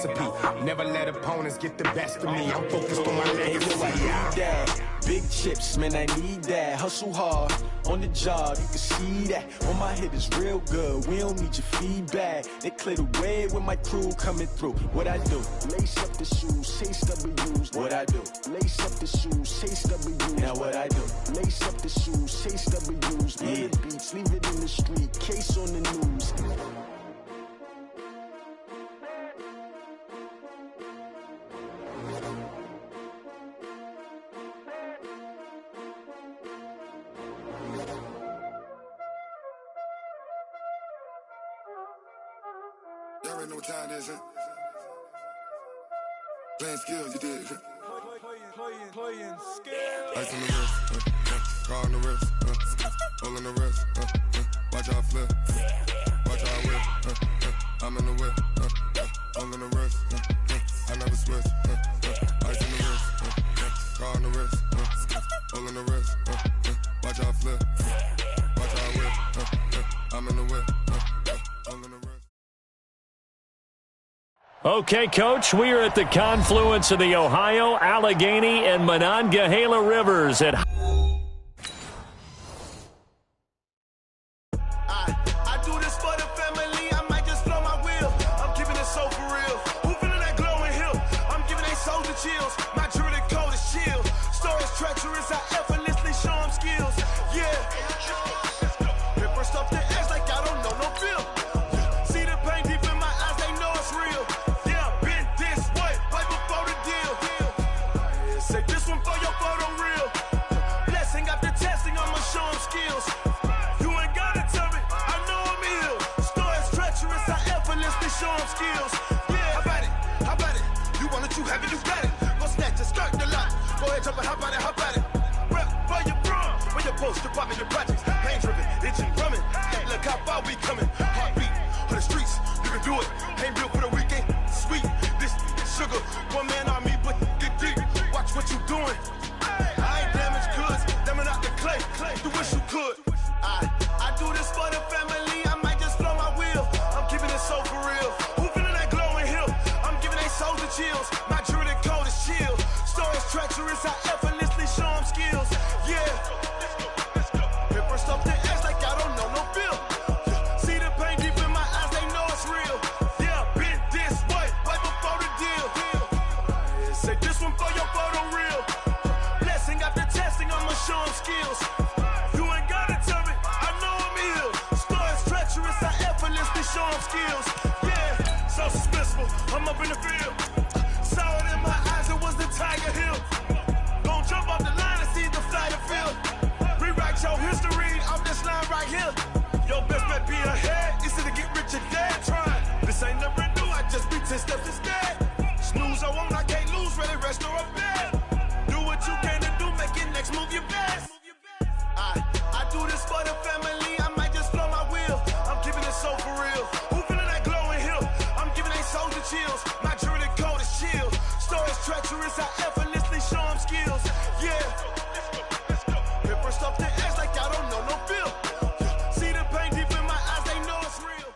recipe. Never let opponents get the best of me. I'm focused on my legacy. Big chips, man, I need that. Hustle hard on the job, you can see that. On my head is real good, we don't need your feedback. They clear the way with my crew coming through. What I do? Lace up the shoes, chase W's. What I do? Lace up the shoes, chase W's. Now what I do? Lace up the shoes, chase W's. Yeah. The beats, leave it in the street, case on the news. Y'all already know what time it is, huh? Playing skills, you did, huh? Playing skills. Ice on the wrist, car on the wrist, hole in the wrist, watch out flip, watch out whip, I'm in the whip, hole in the wrist, I never switch, ice on the wrist, car on the wrist, hole in the wrist, watch out flip, watch out whip, I'm in the whip, hole in the wrist. Okay, Coach, we are at the confluence of the Ohio, Allegheny, and Monongahela Rivers at I do this for the family, I might just blow my wheel. I'm giving it so for real. Who feeling that glowing hill? I'm giving they soldier chills. My jewelry code is chill. Stories treacherous, I effortlessly show them skills. Yeah. Paper stuff the edge like I don't know no feel. See the pain deep in my eyes, they know it's real. Yeah, been this way, right before the deal. Say this one for your photo reel. Blessing after testing, I'ma show them skills. You ain't gotta tell me, I know I'm ill. Stories treacherous, I effortlessly show them skills. Yeah, how about it? You want it, you have it, you got it. Go snatch it, skirt the lot. Go ahead, jump it, how about it? Rep where you from? Where your post, department, your projects. Pain driven, itching, drumming. Hey, look how far we coming. Heartbeat on the streets, you can do it. Ain't built for the weekend. Sweet, this sugar. One man army, but get deep. Watch what you doing. I ain't damaged goods, damn out the clay. You wish you could. I do this for the family, I might just blow my wheel. I'm keeping it so for real. Who feeling that glowing hill? I'm giving they soldier chills. My jewelry code is chill. Stories treacherous, I effortlessly show them skills. Yeah. Paper stuff the edge like I don't know no feel. See the pain deep in my eyes, they know it's real. Yeah, been this way, right before the deal. Say this one for your photo reel. Blessing after testing, I'ma show them skills. You ain't gotta tell me, I know I'm ill. Stories treacherous, I effortlessly show them skills. Yeah, so suspenseful, I'm up in the field. Saw it in my eyes, it was the Tiger Hill. Gon' jump off the line and see the flight of field. Rewrite your history off this line right here. Your best bet be ahead, easy to get rich or dead trying. This ain't never new, I just be 10 steps instead. Snooze I won't, I can't lose, ready, rest or a bed. Do what you can to do, make it next move your best. I do this for the family, I might just blow my wheel. I'm giving it so for real. Who feeling that glowing hill? I'm giving they soldier chills. My jewelry code is chill. Stories treacherous, I effortlessly show them skills. Yeah. Paper stuff the edge like I don't know no feel. See the pain deep in my eyes, they know it's real.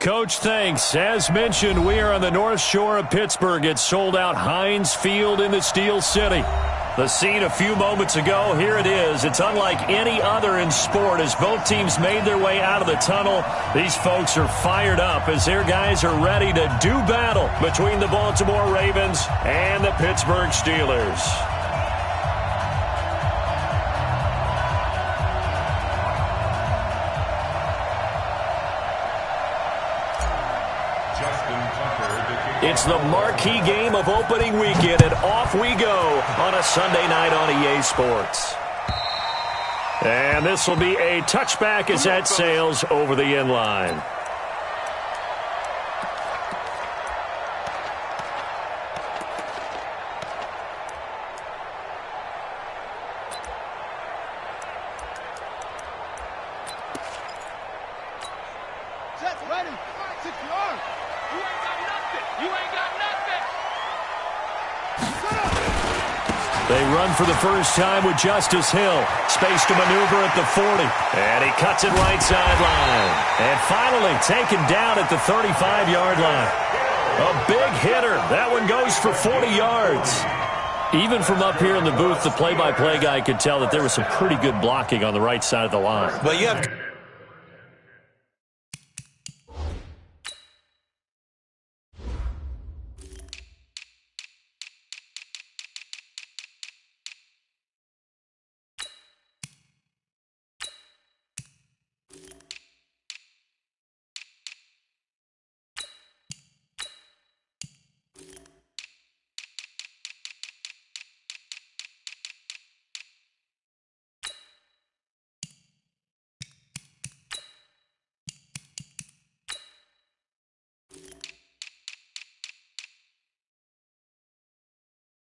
Coach, thanks. As mentioned, we are on the North Shore of Pittsburgh. It's sold out Heinz Field in the Steel City. The scene a few moments ago, here it is. It's unlike any other in sport as both teams made their way out of the tunnel. These folks are fired up as their guys are ready to do battle between the Baltimore Ravens and the Pittsburgh Steelers. It's the marquee game of opening weekend, and off we go on a Sunday night on EA Sports. And this will be a touchback as that sails over the end line. Ready, 6 yards. You ain't got nothing. You ain't got nothing. Set up. They run for the first time with Justice Hill. Space to maneuver at the 40. And he cuts it right sideline. And finally taken down at the 35-yard line. A big hitter. That one goes for 40 yards. Even from up here in the booth, the play-by-play guy could tell that there was some pretty good blocking on the right side of the line. Well, you have...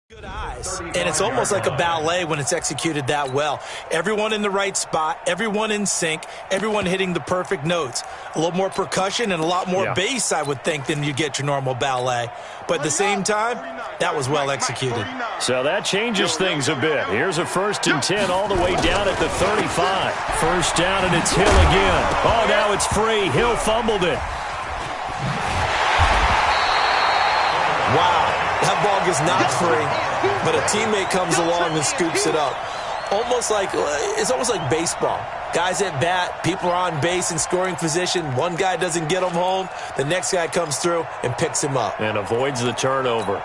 good eyes, and it's almost like a ballet when it's executed that well. Everyone in the right spot, everyone in sync, everyone hitting the perfect notes. A little more percussion and a lot more bass, I would think, than you get your normal ballet. But at the same time, that was well executed. So that changes things a bit. Here's a 1st and 10 all the way down at the 35. First down, and it's Hill again. Oh, now it's free. Hill fumbled it. Wow. That ball gets knocked free, but a teammate comes along and scoops it up. It's almost like baseball. Guys at bat, people are on base in scoring position. One guy doesn't get him home. The next guy comes through and picks him up. And avoids the turnover.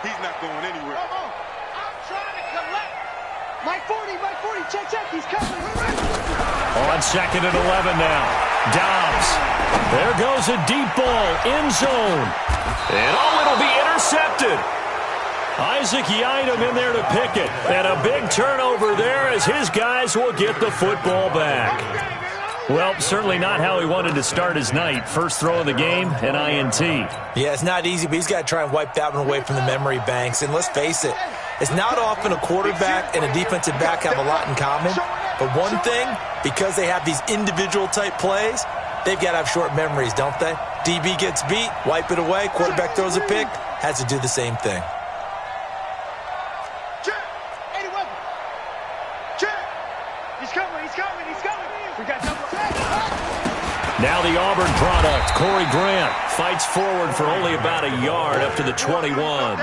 He's not going anywhere. I'm trying to collect. My 40, check, he's coming. On 2nd and 11 now. Dobbs. There goes a deep ball. End zone. And it'll be intercepted. Isaac Yiadom in there to pick it. And a big turnover there as his guys will get the football back. Well, certainly not how he wanted to start his night. First throw of the game, an INT. Yeah, it's not easy, but he's got to try and wipe that one away from the memory banks. And let's face it, it's not often a quarterback and a defensive back have a lot in common. But one thing, because they have these individual type plays, they've got to have short memories, don't they? DB gets beat, wipe it away, quarterback throws a pick, has to do the same thing. Check! 81! Check! He's coming! We got double. Now the Auburn product, Corey Grant, fights forward for only about a yard up to the 21.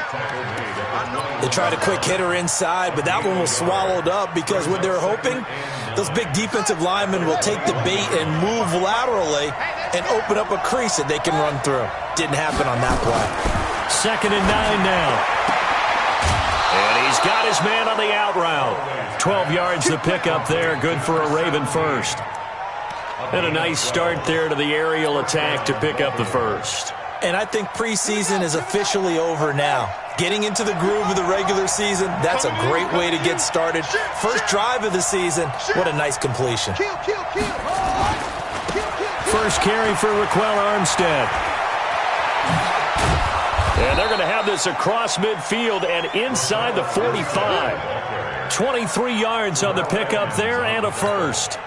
They tried a quick hitter inside, but that one was swallowed up because what they're hoping, those big defensive linemen will take the bait and move laterally and open up a crease that they can run through. Didn't happen on that play. 2nd and 9 now. And he's got his man on the out route. 12 yards to pick up there, good for a Raven first. And a nice start there to the aerial attack to pick up the first. And I think preseason is officially over now. Getting into the groove of the regular season, that's a great way to get started. First drive of the season, what a nice completion. First carry for Raquel Armstead. And they're going to have this across midfield and inside the 45. 23 yards on the pickup there and a first.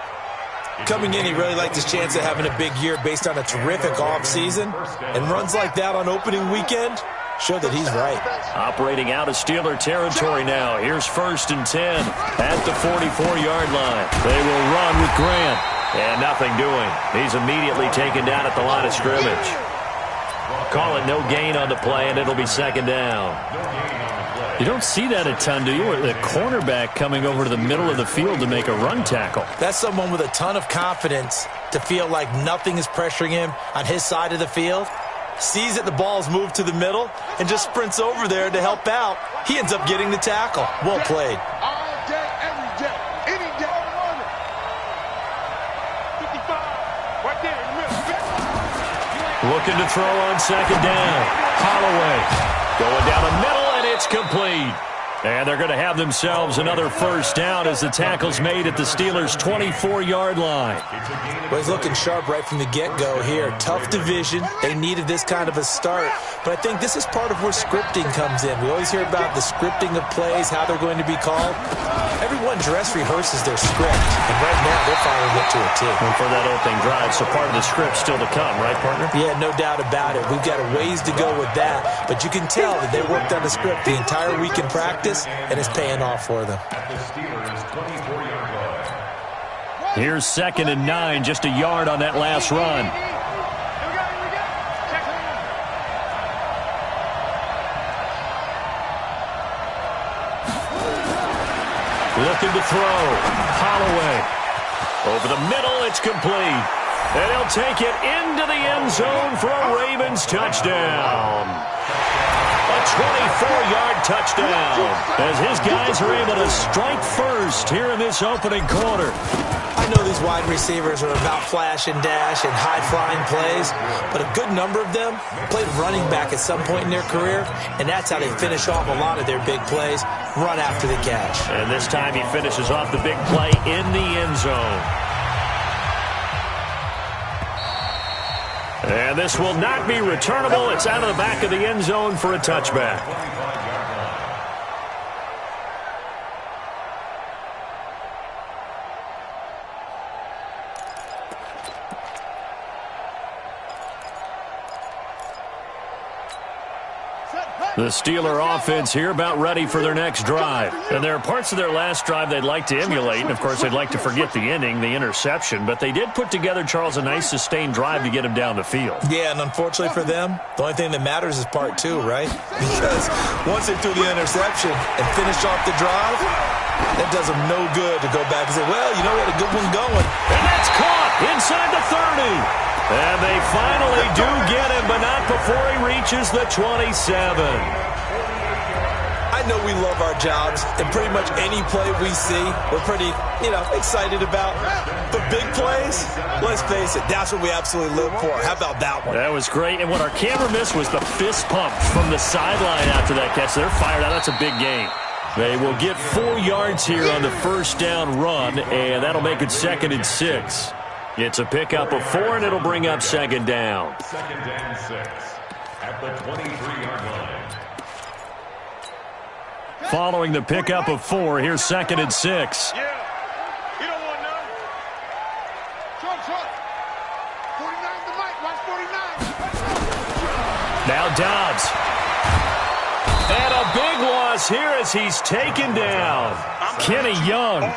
Coming in, he really liked his chance of having a big year based on a terrific offseason. And runs like that on opening weekend show that he's right. Operating out of Steeler territory now. Here's 1st and 10 at the 44-yard line. They will run with Grant. And nothing doing. He's immediately taken down at the line of scrimmage. Call it no gain on the play, and it'll be 2nd down. You don't see that a ton, do you? The cornerback coming over to the middle of the field to make a run tackle. That's someone with a ton of confidence to feel like nothing is pressuring him on his side of the field. Sees that the ball's moved to the middle and just sprints over there to help out. He ends up getting the tackle. Well played. All day, every day, any day. 55, right there in the middle. Looking to throw on 2nd down. Holloway going down the middle, and it's complete. And they're going to have themselves another first down as the tackle's made at the Steelers' 24-yard line. Well, he's looking sharp right from the get-go here. Tough division. They needed this kind of a start. But I think this is part of where scripting comes in. We always hear about the scripting of plays, how they're going to be called. Everyone dress rehearses their script. And right now, they're following it to a T. And for that opening drive, so part of the script still to come, right, partner? Yeah, no doubt about it. We've got a ways to go with that. But you can tell that they worked on the script the entire week in practice, and it's paying off for them. Here's 2nd and 9, just a yard on that last run. Looking to throw. Holloway. Over the middle, it's complete. And he'll take it into the end zone for a Ravens touchdown. A 24-yard touchdown as his guys are able to strike first here in this opening quarter. I know these wide receivers are about flash and dash and high-flying plays, but a good number of them played running back at some point in their career, and that's how they finish off a lot of their big plays, run after the catch. And this time he finishes off the big play in the end zone. And this will not be returnable. It's out of the back of the end zone for a touchback. The Steeler offense here about ready for their next drive. And there are parts of their last drive they'd like to emulate. And, of course, they'd like to forget the ending, the interception. But they did put together, Charles, a nice sustained drive to get him down the field. Yeah, and unfortunately for them, the only thing that matters is part 2, right? Because once they threw the interception and finished off the drive, that does them no good to go back and say, well, you know what, a good one going. And that's caught inside the 30. And they finally do get him, but not before he reaches the 27. I know we love our jobs, and pretty much any play we see, we're pretty, excited about. But big plays, let's face it, that's what we absolutely live for. How about that one? That was great. And what our camera missed was the fist pump from the sideline after that catch. They're fired out. That's a big game. They will get 4 yards here on the first down run, and that'll make it 2nd and 6. It's a pickup of 4, and it'll bring up 2nd down. 2nd and 6 at the 23-yard line. Following the pickup of 4, here's 2nd and 6. Yeah. You don't want none. Short. 49 the mic. Watch 49. Now Dobbs. And a big loss here as he's taken down. Kenny Young.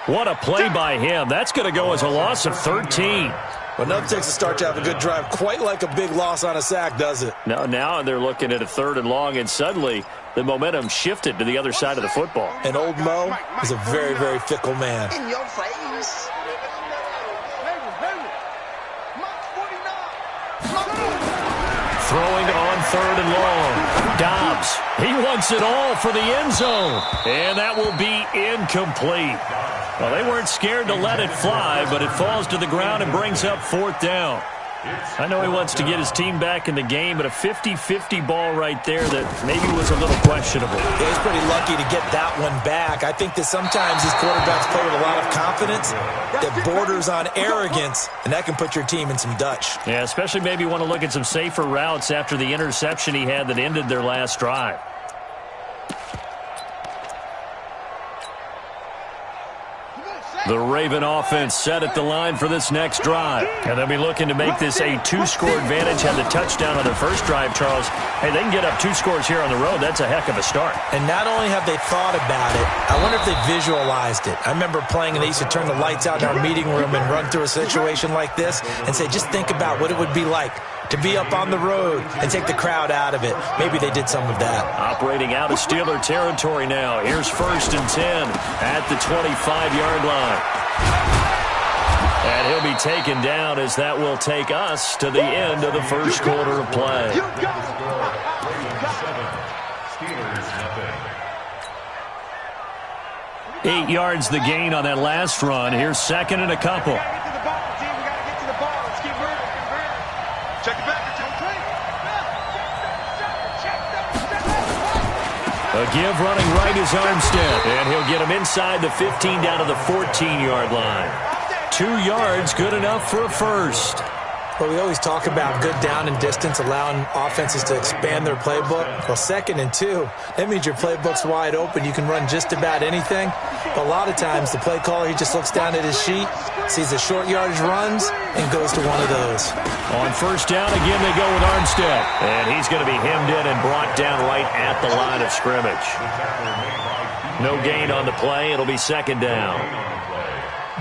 What a play by him. That's going to go as a loss of 13. Well, nothing takes a start to have a good drive quite like a big loss on a sack, does it? Now they're looking at a 3rd and long, and suddenly the momentum shifted to the other side of the football. And old Mo is a very, very fickle man. In your face. Throwing on 3rd and long. Dobbs, he wants it all for the end zone. And that will be incomplete. Well, they weren't scared to let it fly, but it falls to the ground and brings up 4th down. I know he wants to get his team back in the game, but a 50-50 ball right there that maybe was a little questionable. Yeah, he's pretty lucky to get that one back. I think that sometimes these quarterbacks play with a lot of confidence that borders on arrogance, and that can put your team in some Dutch. Yeah, especially maybe you want to look at some safer routes after the interception he had that ended their last drive. The Raven offense set at the line for this next drive. And they'll be looking to make this a 2-score advantage. Had the touchdown on their first drive, Charles. Hey, they can get up 2 scores here on the road. That's a heck of a start. And not only have they thought about it, I wonder if they visualized it. I remember playing, and they used to turn the lights out in our meeting room and run through a situation like this and say, just think about what it would be like to be up on the road and take the crowd out of it. Maybe they did some of that. Operating out of Steeler territory now. Here's 1st and 10 at the 25-yard line. And he'll be taken down as that will take us to the end of the first quarter of play. 8 yards the gain on that last run. Here's 2nd and a couple. A give running right is Armstead, and he'll get him inside the 15 down to the 14-yard line. 2 yards, good enough for a first. Well, we always talk about good down and distance, allowing offenses to expand their playbook. Well, 2nd and 2, that means your playbook's wide open. You can run just about anything. But a lot of times, the play caller, he just looks down at his sheet, sees the short yardage runs, and goes to one of those. On first down, again, they go with Armstead. And he's going to be hemmed in and brought down right at the line of scrimmage. No gain on the play. It'll be 2nd down.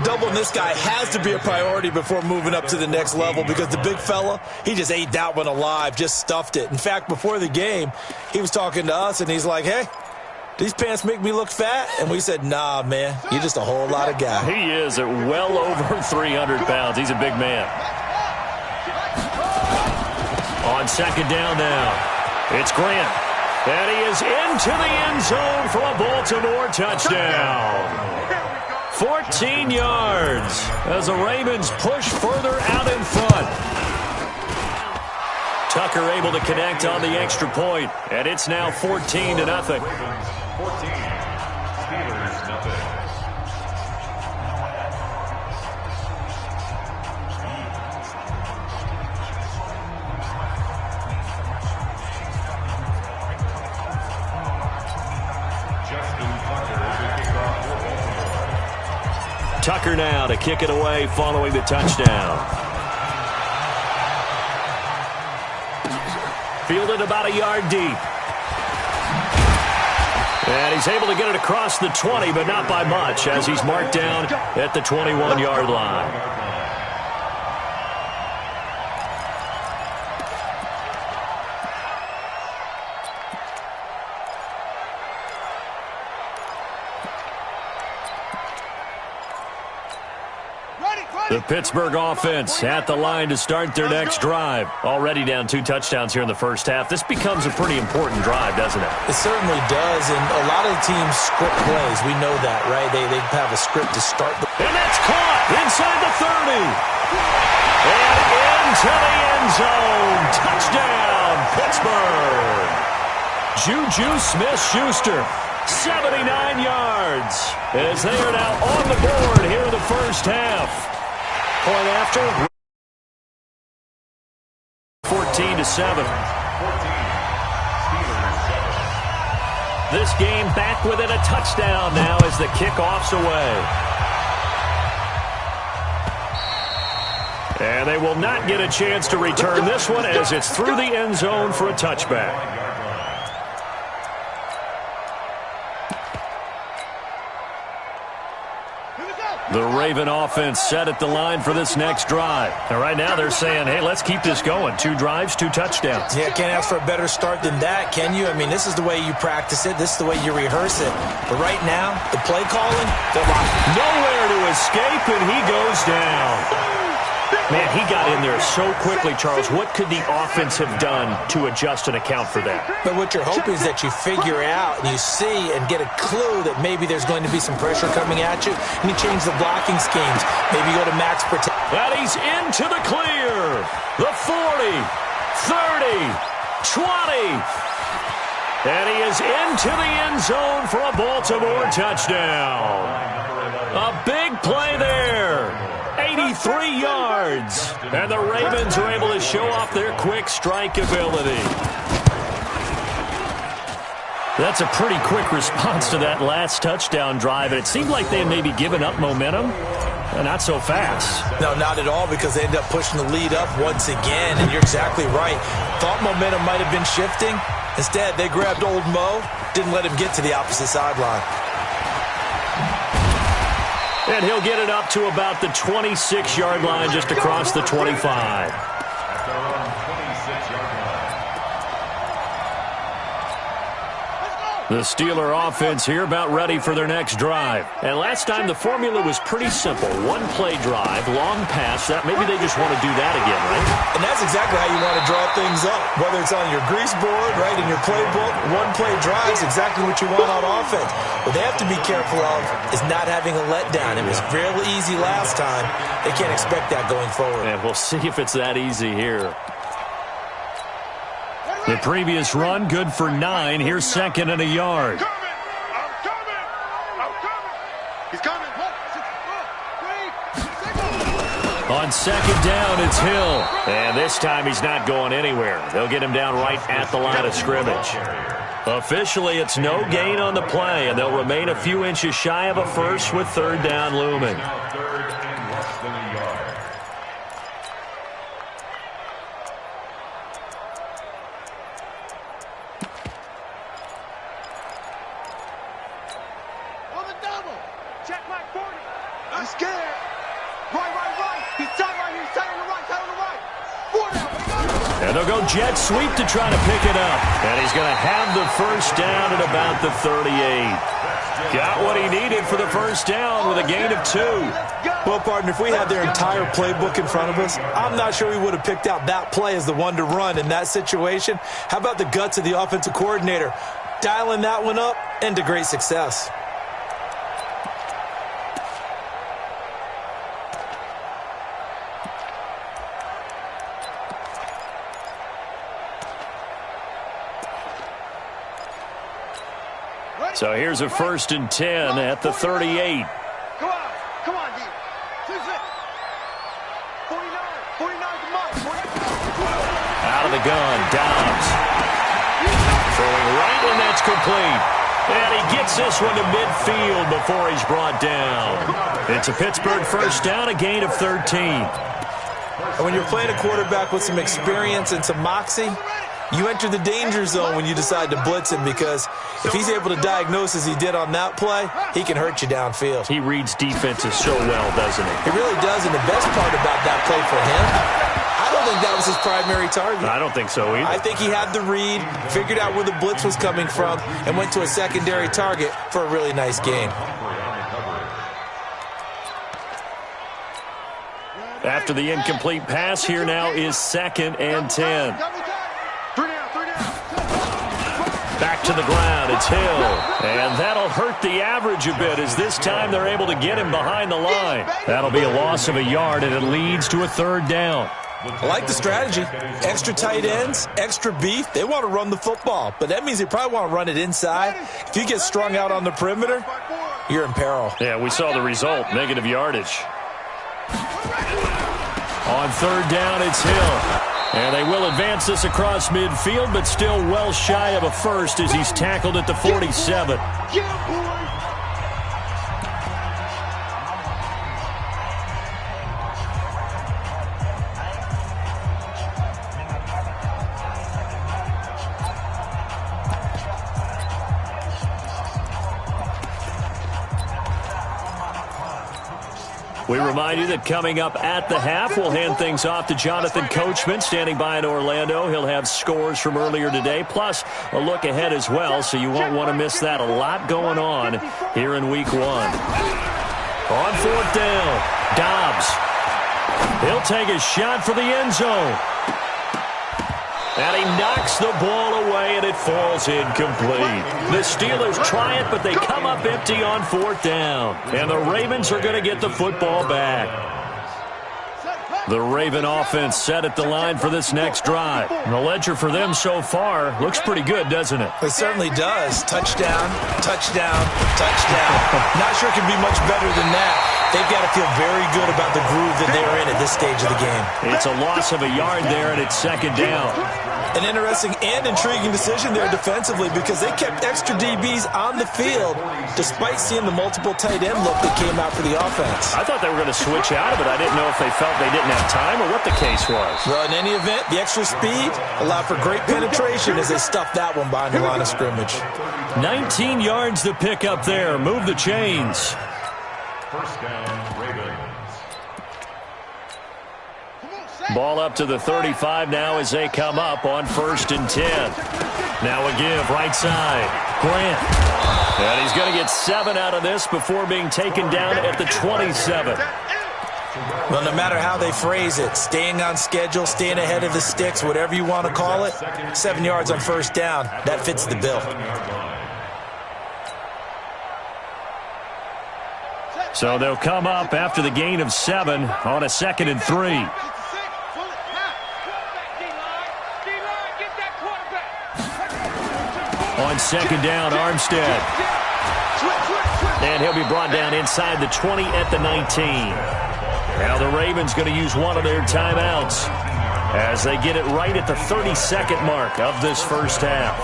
Doubling this guy has to be a priority before moving up to the next level because the big fella, he just ate that one alive, just stuffed it. In fact, before the game, he was talking to us, and he's like, hey, these pants make me look fat? And we said, nah, man, you're just a whole lot of guy. He is at well over 300 pounds. He's a big man. On 2nd down now, it's Grant. And he is into the end zone for a Baltimore touchdown. 14 yards as the Ravens push further out in front. Tucker able to connect on the extra point, and it's now 14-0. 14, Steelers, nothing. Tucker now to kick it away following the touchdown. Fielded about a yard deep. And he's able to get it across the 20, but not by much, as he's marked down at the 21-yard line. The Pittsburgh offense at the line to start their next drive. Already down 2 touchdowns here in the first half. This becomes a pretty important drive, doesn't it? It certainly does, and a lot of the teams script plays. We know that, right? They have a script to start. And that's caught inside the 30. And into the end zone. Touchdown, Pittsburgh. Juju Smith-Schuster, 79 yards, as they are now on the board here in the first half. Point after, 14-7. This game back within a touchdown now as the kickoff's away. And they will not get a chance to return this one as it's through the end zone for a touchback. The Raven offense set at the line for this next drive. And right now they're saying, hey, let's keep this going. 2 drives, 2 touchdowns. Yeah, can't ask for a better start than that, can you? I mean, this is the way you practice it. This is the way you rehearse it. But right now, the play calling, they're like, nowhere to escape, and he goes down. Man, he got in there so quickly, Charles. What could the offense have done to adjust and account for that? But what you're hoping is that you figure out and you see and get a clue that maybe there's going to be some pressure coming at you, and you change the blocking schemes. Maybe you go to max protection. And he's into the clear. The 40, 30, 20. And he is into the end zone for a Baltimore touchdown. A big play there. 83 yards. And the Ravens are able to show off their quick strike ability. That's a pretty quick response to that last touchdown drive. And it seemed like they had maybe given up momentum. Not so fast. No, not at all, because they ended up pushing the lead up once again. And you're exactly right. Thought momentum might have been shifting. Instead, they grabbed old Mo, didn't let him get to the opposite sideline. And he'll get it up to about the 26-yard line, just across the 25. The Steeler offense here about ready for their next drive. And last time the formula was pretty simple. 1-play drive, long pass. That maybe they just want to do that again, right? And that's exactly how you want to draw things up. Whether it's on your grease board, right, in your playbook, 1-play drive is exactly what you want on offense. What they have to be careful of is not having a letdown. It was real easy last time. They can't expect that going forward. And we'll see if it's that easy here. The previous run, good for 9. Here's second and a yard. I'm coming. He's coming. On second down, it's Hill. And this time he's not going anywhere. They'll get him down right at the line of scrimmage. Officially, it's no gain on the play, and they'll remain a few inches shy of a first with third down looming. Now third and less than a yard. On the double. Check my 40. I'm scared. Right. He's tight right here. He's tight on the right. 40. And they'll go jet sweep to try to pick it up. And he's going to have the first down at about the 38. Got what he needed for the first down with a gain of 2. Well, partner, if we had their entire playbook in front of us, I'm not sure we would have picked out that play as the one to run in that situation. How about the guts of the offensive coordinator? Dialing that one up and to great success. So here's a 1st and 10 at the 38. Come on, D. 49, come on. Out of the gun, Dobbs. Throwing right, and that's complete. And he gets this one to midfield before he's brought down. It's a Pittsburgh first down, a gain of 13. And when you're playing a quarterback with some experience and some moxie, you enter the danger zone when you decide to blitz him, because if he's able to diagnose as he did on that play, he can hurt you downfield. He reads defenses so well, doesn't he? He really does, and the best part about that play for him, I don't think that was his primary target. I don't think so either. I think he had the read, figured out where the blitz was coming from, and went to a secondary target for a really nice game. After the incomplete pass, here now is 2nd and 10. Back to the ground, it's Hill. And that'll hurt the average a bit, as this time they're able to get him behind the line. That'll be a loss of a yard, and it leads to a 3rd down. I like the strategy. Extra tight ends, extra beef. They want to run the football, but that means they probably want to run it inside. If you get strung out on the perimeter, you're in peril. Yeah, we saw the result, negative yardage. On 3rd down, it's Hill. And they will advance this across midfield, but still well shy of a first as he's tackled at the 47. We remind you that coming up at the half, we'll hand things off to Jonathan Coachman, standing by in Orlando. He'll have scores from earlier today, plus a look ahead as well, so you won't want to miss that. A lot going on here in Week 1. On 4th down, Dobbs. He'll take a shot for the end zone. And he knocks the ball away, and it falls incomplete. The Steelers try it, but they come up empty on 4th down. And the Ravens are going to get the football back. The Raven offense set at the line for this next drive. And the ledger for them so far looks pretty good, doesn't it? It certainly does. Touchdown, touchdown, touchdown. Not sure it can be much better than that. They've got to feel very good about the groove that they're in at this stage of the game. It's a loss of a yard there, and it's 2nd down. An interesting and intriguing decision there defensively, because they kept extra DBs on the field despite seeing the multiple tight end look that came out for the offense. I thought they were going to switch out of it. I didn't know if they felt they didn't have time or what the case was. Well, in any event, the extra speed allowed for great penetration as they stuffed that one behind the line of scrimmage. 19 yards to pick up there. Move the chains. First down, Ravens. Ball up to the 35 now as they come up on 1st and 10. Now a give, right side. Grant. And he's going to get 7 out of this before being taken down at the 27. Well, no matter how they phrase it, staying on schedule, staying ahead of the sticks, whatever you want to call it, 7 yards on 1st down, that fits the bill. So they'll come up after the gain of 7 on a 2nd and 3. On second down, Armstead. And he'll be brought down inside the 20 at the 19. Now the Ravens going to use one of their timeouts as they get it right at the 32nd mark of this first half.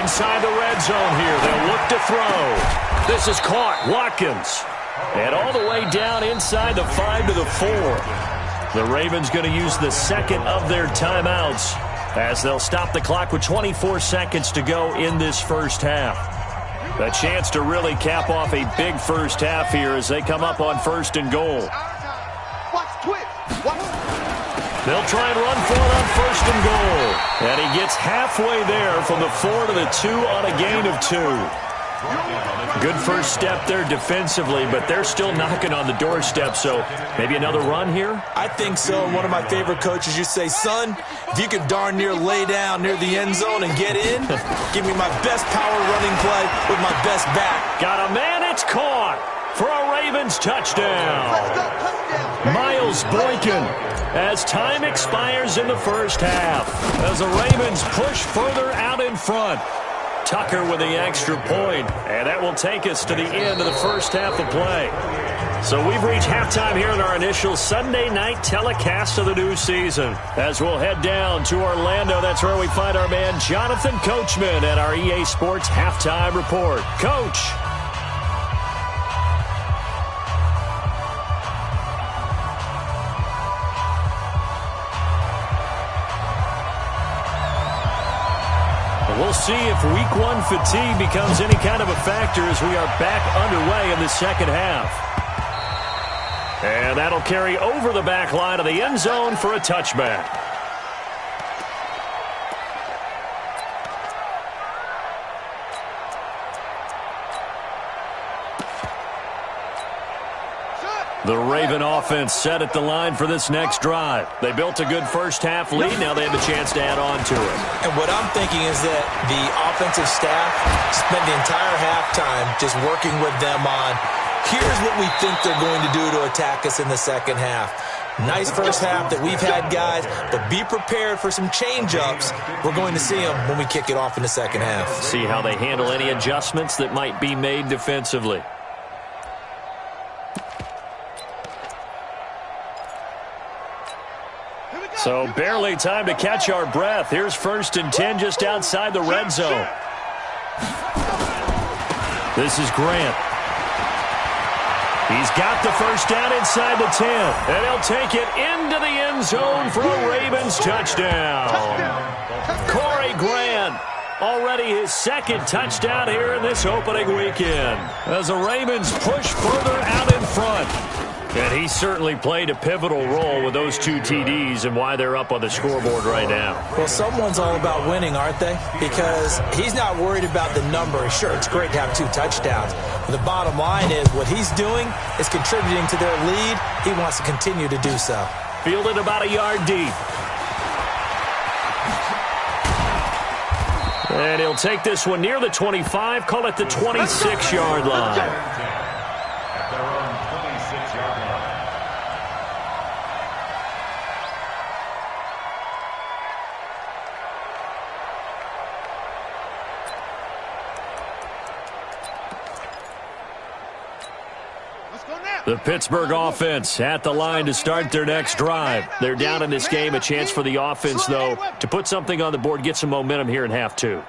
Inside the red zone here. They'll look to throw. This is caught. Watkins. And all the way down inside the 5 to the 4. The Ravens going to use the second of their timeouts as they'll stop the clock with 24 seconds to go in this first half. A chance to really cap off a big first half here as they come up on 1st and goal. They'll try and run for it on 1st and goal. And he gets halfway there from the 4 to the 2 on a gain of 2. Good first step there defensively, but they're still knocking on the doorstep, so maybe another run here? I think so. One of my favorite coaches used to say, son, if you could darn near lay down near the end zone and get in, give me my best power running play with my best back. Got a man, it's caught for a Ravens touchdown. Miles Boykin as time expires in the first half. As the Ravens push further out in front. Tucker with the extra point, and that will take us to the end of the first half of play. So we've reached halftime here in our initial Sunday night telecast of the new season. As we'll head down to Orlando, that's where we find our man Jonathan Coachman at our EA Sports Halftime Report. Coach. We'll see if Week 1 fatigue becomes any kind of a factor as we are back underway in the second half. And that'll carry over the back line of the end zone for a touchback. The Raven offense set at the line for this next drive. They built a good first half lead. Now they have a chance to add on to it. And what I'm thinking is that the offensive staff spent the entire halftime just working with them on, here's what we think they're going to do to attack us in the second half. Nice first half that we've had, guys, but be prepared for some change-ups. We're going to see them when we kick it off in the second half. See how they handle any adjustments that might be made defensively. So barely time to catch our breath. Here's 1st and 10 just outside the red zone. This is Grant. He's got the first down inside the 10. And he'll take it into the end zone for a Ravens touchdown. Corey Grant, already his second touchdown here in this opening weekend. As the Ravens push further out in front. And he certainly played a pivotal role with those 2 TDs and why they're up on the scoreboard right now. Well, someone's all about winning, aren't they? Because he's not worried about the number. Sure, it's great to have 2 touchdowns. But the bottom line is what he's doing is contributing to their lead. He wants to continue to do so. Fielded about a yard deep. And he'll take this one near the 25, call it the 26-yard line. The Pittsburgh offense at the line to start their next drive. They're down in this game. A chance for the offense, though, to put something on the board, get some momentum here in half 2.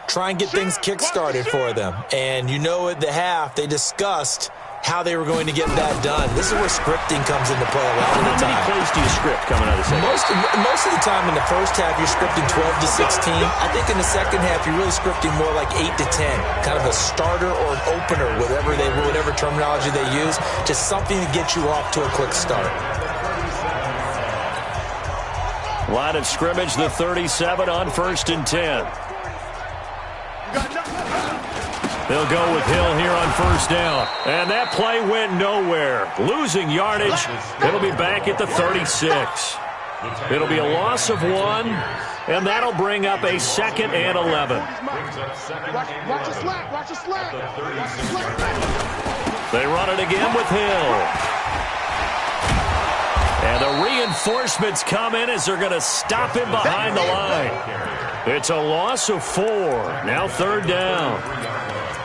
Try and get things kick-started for them. And you know at the half, they discussed how they were going to get that done. This is where scripting comes into play a lot of the time. How many plays do you script coming out of the second? Most of the time in the first half, you're scripting 12 to 16. I think in the second half, you're really scripting more like 8 to 10. Kind of a starter or an opener, whatever terminology they use. Just something to get you off to a quick start. Line of scrimmage, the 37 on 1st and 10. They'll go with Hill here on 1st down. And that play went nowhere. Losing yardage. It'll be back at the 36. It'll be a loss of 1, and that'll bring up a 2nd and 11. Watch your slack. Watch your slack. They run it again with Hill. And the reinforcements come in as they're going to stop him behind the line. It's a loss of 4. Now 3rd down.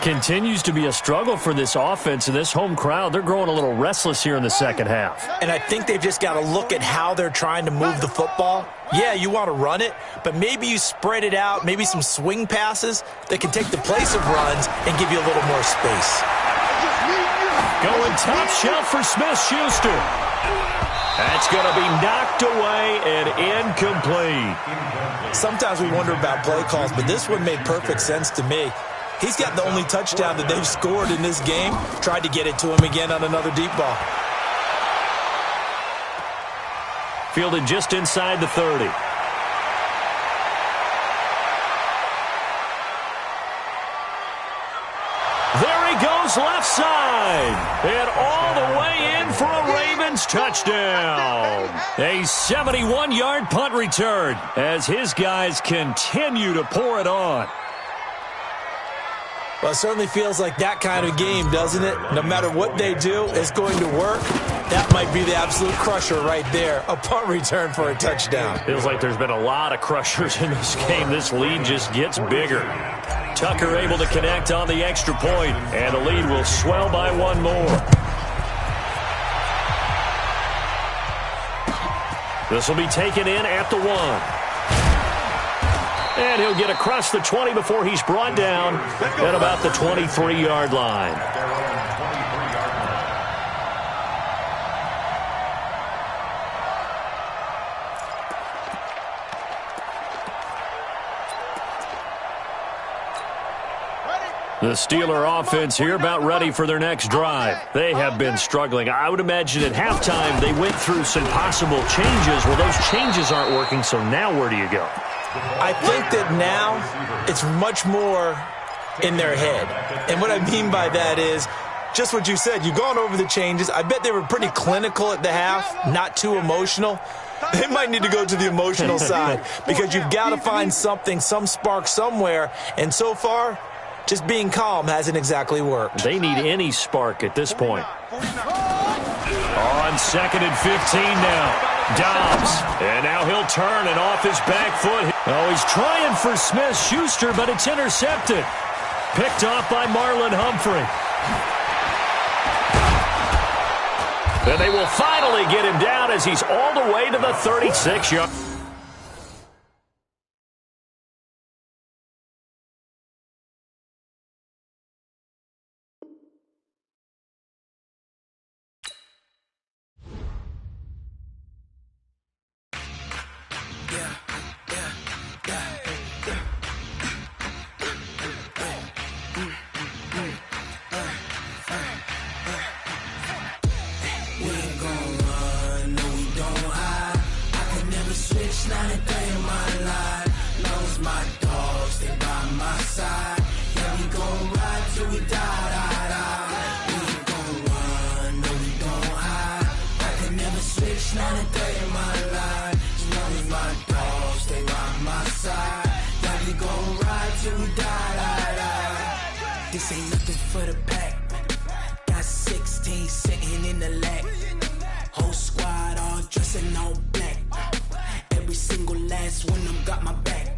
Continues to be a struggle for this offense and this home crowd. They're growing a little restless here in the second half. And I think they've just got to look at how they're trying to move the football. Yeah, you want to run it, but maybe you spread it out, maybe some swing passes that can take the place of runs and give you a little more space. Going top shelf for Smith-Schuster. That's going to be knocked away and incomplete. Sometimes we wonder about play calls, but this one made perfect sense to me. He's got the only touchdown that they've scored in this game. Tried to get it to him again on another deep ball. Fielded just inside the 30. There he goes left side. And all the way in for a Ravens touchdown. A 71-yard punt return as his guys continue to pour it on. Well, it certainly feels like that kind of game, doesn't it? No matter what they do, it's going to work. That might be the absolute crusher right there. A punt return for a touchdown. Feels like there's been a lot of crushers in this game. This lead just gets bigger. Tucker able to connect on the extra point, and the lead will swell by 1 more. This will be taken in at the 1. And he'll get across the 20 before he's brought down at about the 23-yard line. The Steeler offense here about ready for their next drive. They have been struggling. I would imagine at halftime they went through some possible changes. Well, those changes aren't working, so now where do you go? I think that now it's much more in their head. And what I mean by that is just what you said. You've gone over the changes. I bet they were pretty clinical at the half, not too emotional. They might need to go to the emotional side because you've got to find something, some spark somewhere. And so far, just being calm hasn't exactly worked. They need any spark at this point. On 2nd and 15 now. Dobbs, and now he'll turn and off his back foot. Oh, he's trying for Smith-Schuster, but it's intercepted. Picked off by Marlon Humphrey. And they will finally get him down as he's all the way to the 36-yard. This ain't nothing for the pack. Got 16 sitting in the lap. Whole squad all dressing all black. Every single last one of them got my back.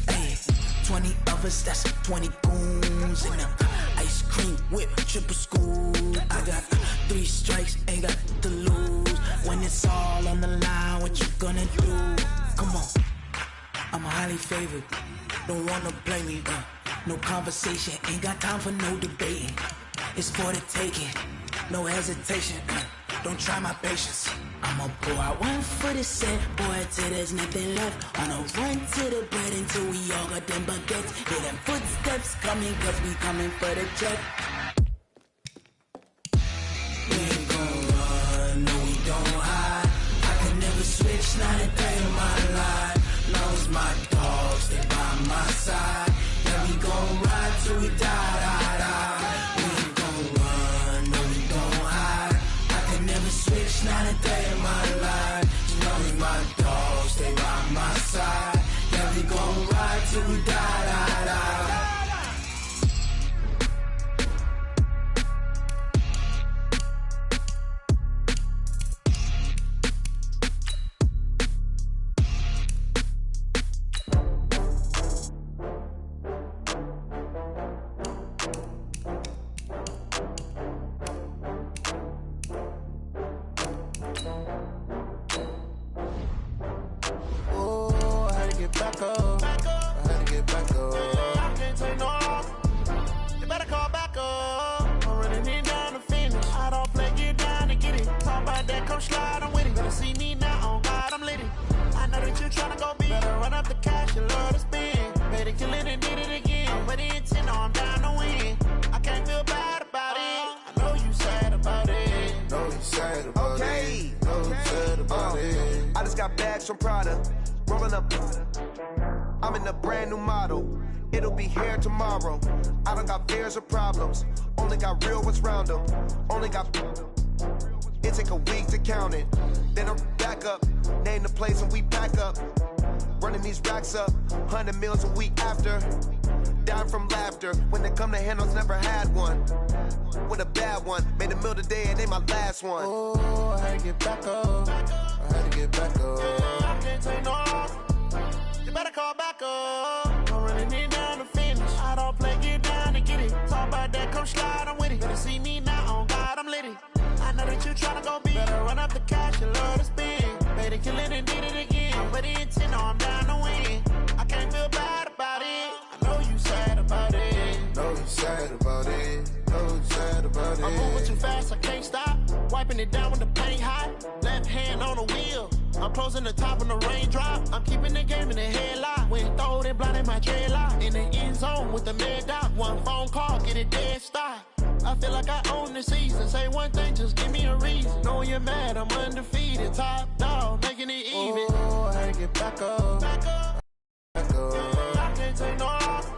Hey, 20 of us, that's 20 goons in them. Ice cream whip, triple school. I got 3 strikes, ain't got to lose. When it's all on the line, what you gonna do? Come on, I'm highly favored. Don't wanna play me, no conversation, ain't got time for no debating. It's for the taking, no hesitation. Don't try my patience. I'ma pour out one for the set, boy, till there's nothing left. On a run to the bread until we all got them baguettes. Hear them footsteps coming, cause we coming for the check. We ain't gon' run, no we don't hide. I can never switch, not a day in my life. Long as my dogs, they by my side. Yeah, we gon' ride till we die. We ain't gon' run, no we don't hide. I can never switch, not a day in my life. As got bags from Prada. Rolling up. I'm in a brand new model. It'll be here tomorrow. I don't got fears or problems. Only got real ones round them. Only got. It take a week to count it. Then I'm back up. Name the place and we pack up. Running these racks up. 100 meals a week after. Down from laughter. When they come to handles, never had one. With a bad one. Made a meal today and they my last one. Oh, I had to get back up. I had to get back up. I can't take no loss. You better call back up. I'm running it down to finish. I don't play, get down to get it. Talk about that, come slide, I'm with it. Better see me now, on God, I'm litty. I know that you tryna go big. Better run up the cash, you love to spend. Made it, kill it, and did it again. I'm ready and 10, I'm down to win. I can't feel bad about it. I know you sad about it. Know you sad about it. Know you sad about it. I'm moving too fast, I can't stop. Wiping it down with the paint hot. Left hand on the wheel. I'm closing the top when the raindrop. I'm keeping the game in the headlock. When throwed and blinded my dreadlock. In the end zone with the mad dot. One phone call, get it dead stop. I feel like I own the season. Say one thing, just give me a reason. Knowing you're mad, I'm undefeated. Top dog, making it even. Oh, I had to get back up. Back up. Back up. I can't take no loss.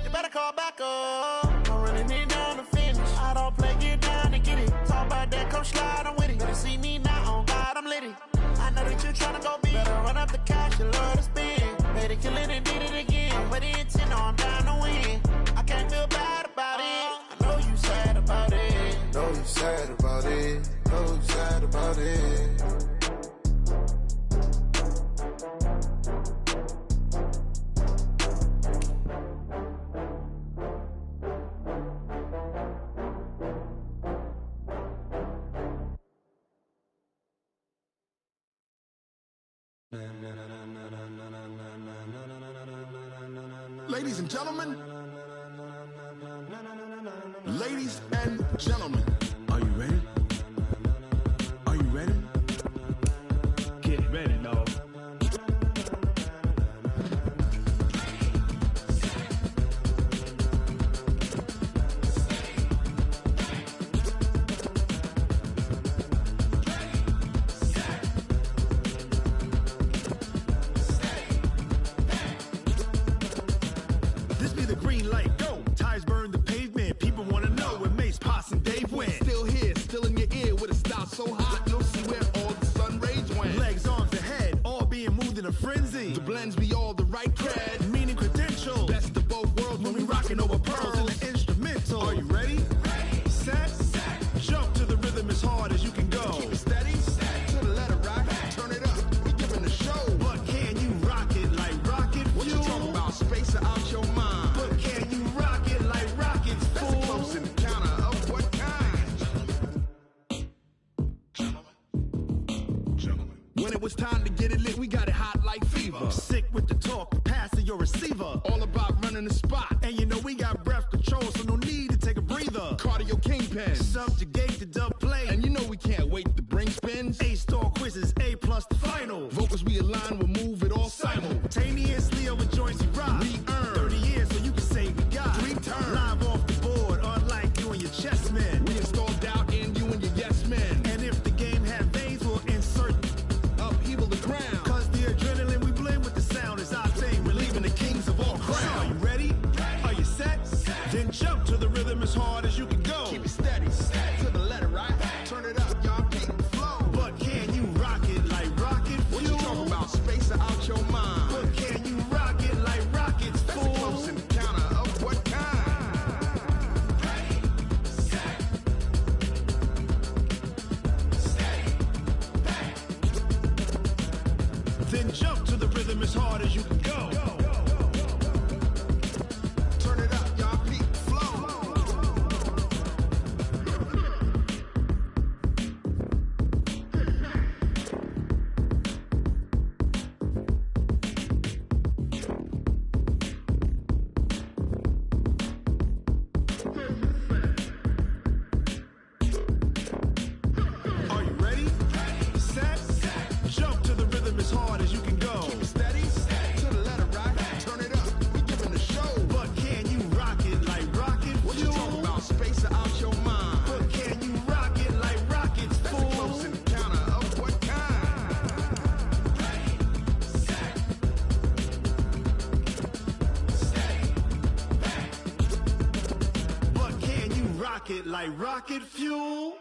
You better call back up. I'm running it down to finish. I don't play, get down to get it. Talk about that, come slide, I'm with it. Better see me now, on God, I'm litty. I know that you tryna go big. Better run up the cash, you love to spend. Made it, kill it, and did it again. I'm ready and 10, I'm down to win. I can't feel bad about it. I know you sad about it. Know you sad about it. Know you sad about it. Ladies and gentlemen, ladies and gentlemen, are you ready? Are you ready? Get ready, dog. So hot, you'll see where all the sun rays went. Legs, arms, the head, all being moved in a frenzy. The blends be all the right cred, meaning credentials. Best of both worlds when we rocking over pearls in the instrumental. Are you ready? Ready. Set. Jump to the rhythm as hard as you can go. Keep it steady. To the letter right. Turn it up. We giving the show. But can you rock it like rocket fuel? What you talking about? Space out your mind. But can you rock it like rockets, fool? That's a close encounter of what kind? When it was time to get it lit, we got it hot like fever. Sick with the talk, passing your receiver. All about running the spot. And you know we got breath control, so no need to take a breather. Cardio kingpin, subjugate the dub play. And you know we can't wait to bring spins. A-star quizzes, A+ the final. Vocals we align, we'll move it all simultaneously over joints we rock. We earn 30 years, so you can say we got 3 turns. Live off the board, unlike you and your chess men. We install doubt in you and your yes men. And if the game had veins, we'll insert upheaval the crown. Cause the adrenaline we blend with the sound is our thing. Relieving the kings of all crowns. Are you ready? Are you set? Then jump to the rhythm as hard as you can go. Keep it steady. To the letter right. Turn it up, y'all keep the flow. But can you rock it like rocket fuel? What you talking about? Space out your mind. But can you rock it like rockets, fool? That's a close encounter of what kind? Ready, set, steady, back. Then jump to the rhythm as hard as you can go. Turn it up, y'all keep the flow. Are you ready? Set. Jump to the rhythm as hard as you can go. Keep it steady. To the letter like rocket fuel.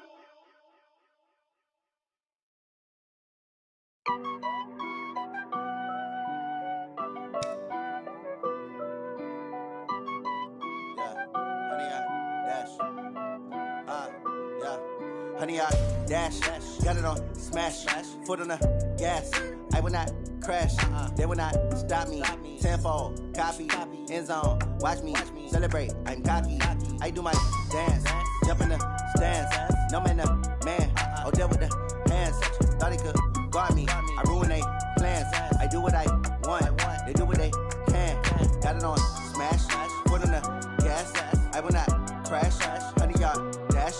Honey, I dash, got it on smash, foot on the gas. I will not crash, they will not stop me. Tenfold, copy, end zone, watch me celebrate. I'm cocky, I do my dance, jump in the stands. No man, the man, oh, deal with the hands. Thought he could guard me, I ruin they plans. I do what I want, they do what they can. Got it on smash, foot on the gas. I will not crash, honey, y'all dash,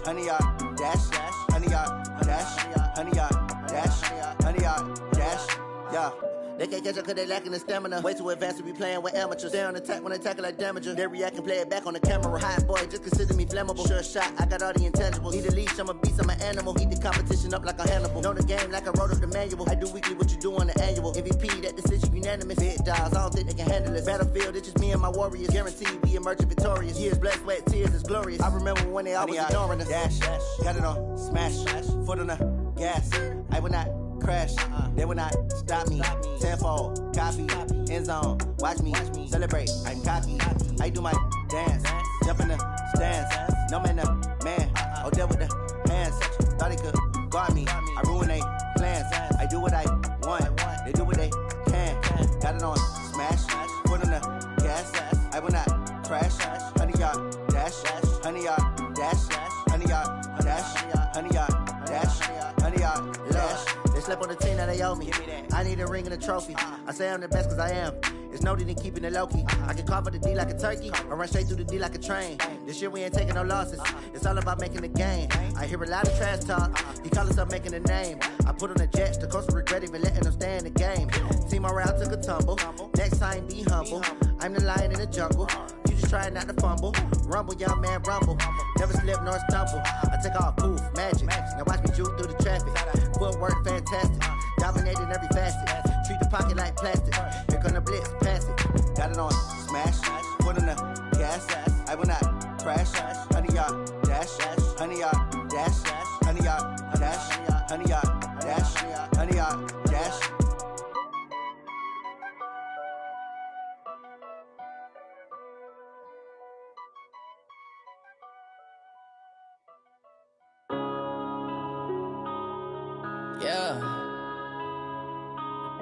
honey, y'all dash, honey, y'all dash, honey, y'all dash, honey, y'all dash, yeah. They can't catch up cause they lacking the stamina. Way too advanced to be playing with amateurs. Stay on attack when they tackle like damager. They react and play it back on the camera. Hot boy, just consider me flammable. Sure shot, I got all the intangibles. Need a leash, I'm a beast, I'm an animal. Heat the competition up like a Hannibal. Know the game like I wrote up the manual. I do weekly what you do on the annual. MVP, that decision unanimous. Big dogs, I don't think they can handle it. Battlefield, it's just me and my warriors. Guaranteed we emerging victorious. Years, blood, sweat, tears, it's glorious. I remember when they always ignoring us. Dash, got it on smash, foot on the gas. I will not crash, they will not stop me. Tenfold, copy, end zone, watch me celebrate. I'm cocky, I do my dance, jump in the stands. No man, the man, oh, deal with the hands. Thought he could guard me, I ruin they plans. I do what I want, they do what they can. Got it on smash, foot on the gas. I will not crash, honey, y'all dash, honey, y'all dash, honey, y'all dash, honey, y'all dash, honey, y'all dash. They slept on the team that they owe me. I need a ring and a trophy. I say I'm the best cause I am. It's no need in keeping it low-key. I can carve for the D like a turkey or run straight through the D like a train. This year we ain't taking no losses. It's all about making the game. I hear a lot of trash talk. He call us up making a name. I put on the jets. The coach will regret even letting them stay in the game. Team around took a tumble. Next time be humble. I'm the lion in the jungle. You just try not to fumble. Rumble, young man, rumble. Never slip nor stumble. I take off, poof, magic. Now watch me juke through the traffic. Footwork fantastic. Dominating every facet. Treat the pocket like plastic. Here come the blitz, pass it. Got it on smash, foot on the gas. I will not crash. Honey, y'all dash, honey, y'all dash, honey, y'all dash, honey, y'all dash, honey, y'all dash. Yeah.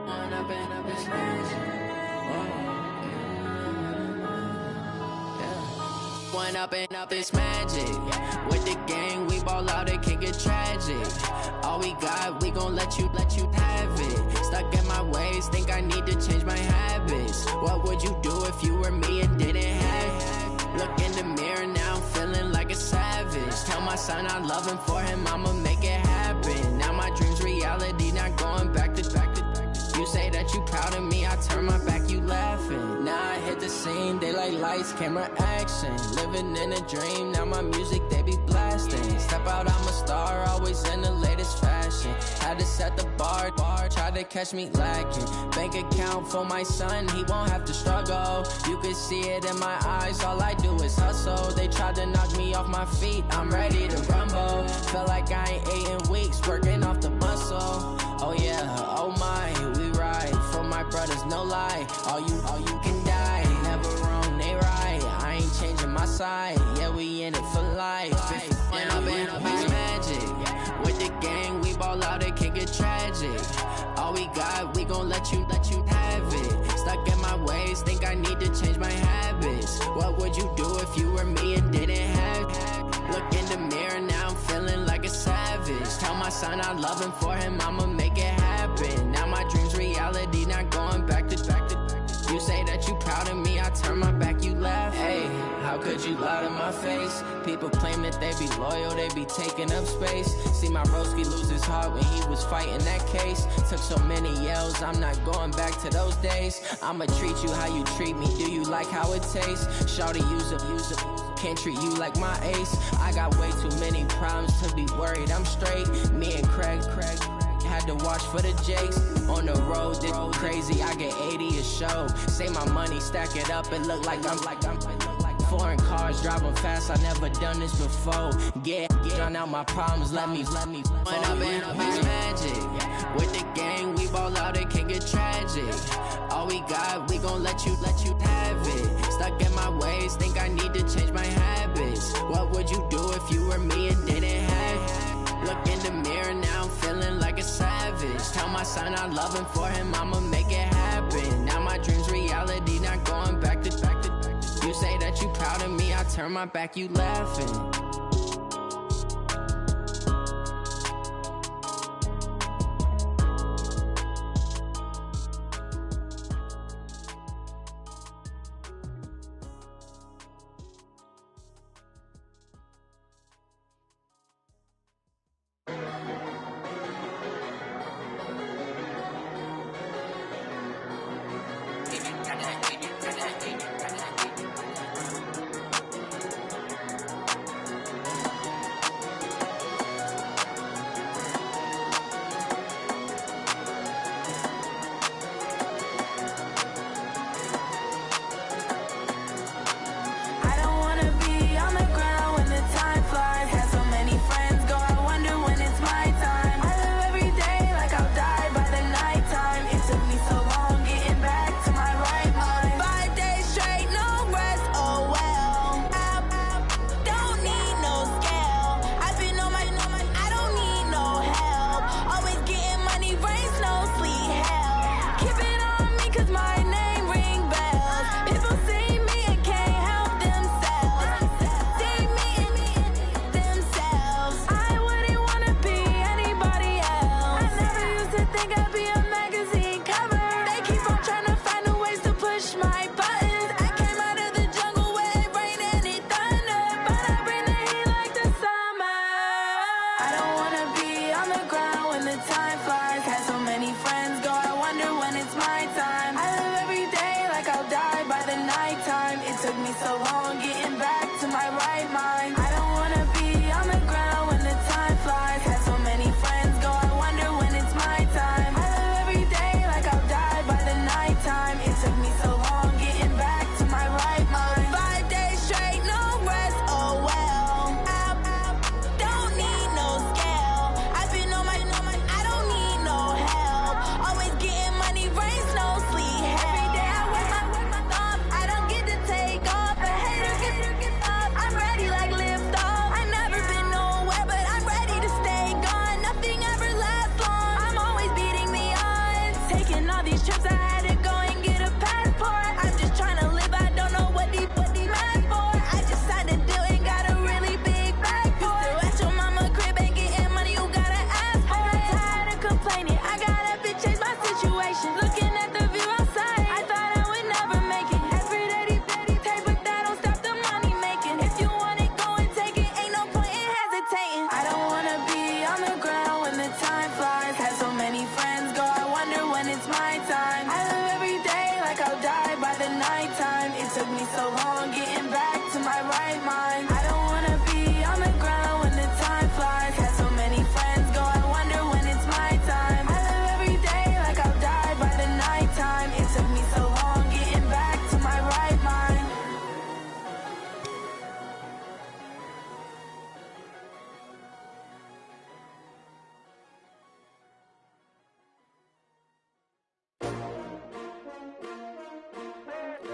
One up and up is magic. With the gang, we ball out, it can get tragic. All we got, we gon' let you have it. Stuck in my ways, think I need to change my habits. What would you do if you were me and didn't have it? Look in the mirror now, I'm feeling like a savage. Tell my son I love him, for him I'ma make it happen. Now my dream's reality, not going back to. You say that you proud of me, I turn my back, you laughing. Now I hit the scene, daylight lights, camera action. Living in a dream, now my music, they be blasting. Step out, I'm a star, always in the latest fashion. Had to set the bar, try to catch me lacking. Bank account for my son, he won't have to struggle. You can see it in my eyes, all I do is hustle. They tried to knock me off my feet, I'm ready to rumble. Feel like I ain't ate in weeks, working off the muscle. Oh yeah, oh my, we ride for my brothers, no lie. All you can die, never wrong, they right. I ain't changing my side, yeah, we in it for life. And I've been magic. With the gang, we ball out, it can get tragic. All we got, we gon' let you have it. Stuck in my ways, think I need to change my habits. What would you do if you were me and didn't have it? Look in the mirror, now I'm feeling like a savage. Tell my son I love him, for him I'ma make it happen. Now my dream's reality, not going back to. You say that you proud of me, I turn my back, you laugh. Hey, how could you lie to my face? People claim that they be loyal, they be taking up space. See my broski lose his heart when he was fighting that case. Took so many yells, I'm not going back to those days. I'ma treat you how you treat me, do you like how it tastes? Shawty, use up, can't treat you like my ace. I got way too many problems to be worried, I'm straight. Me and Craig had to watch for the Jakes. On the road, this crazy, I get 80 a show. Say my money, stack it up, it look like I'm Foreign cars, driving fast, I never done this before. Drown out my problems, let me When up in magic. With the gang, we ball out, it can get tragic. All we got, we gon' let you have it. Stuck in my ways, think I need to change my habits. What would you do if you were me and didn't have it? Look in the mirror, now I'm feeling like a savage. Tell my son I love him, for him I'ma make it happen. Now my dream's reality, not going back to. You say that you proud of me, I turn my back, you laughing.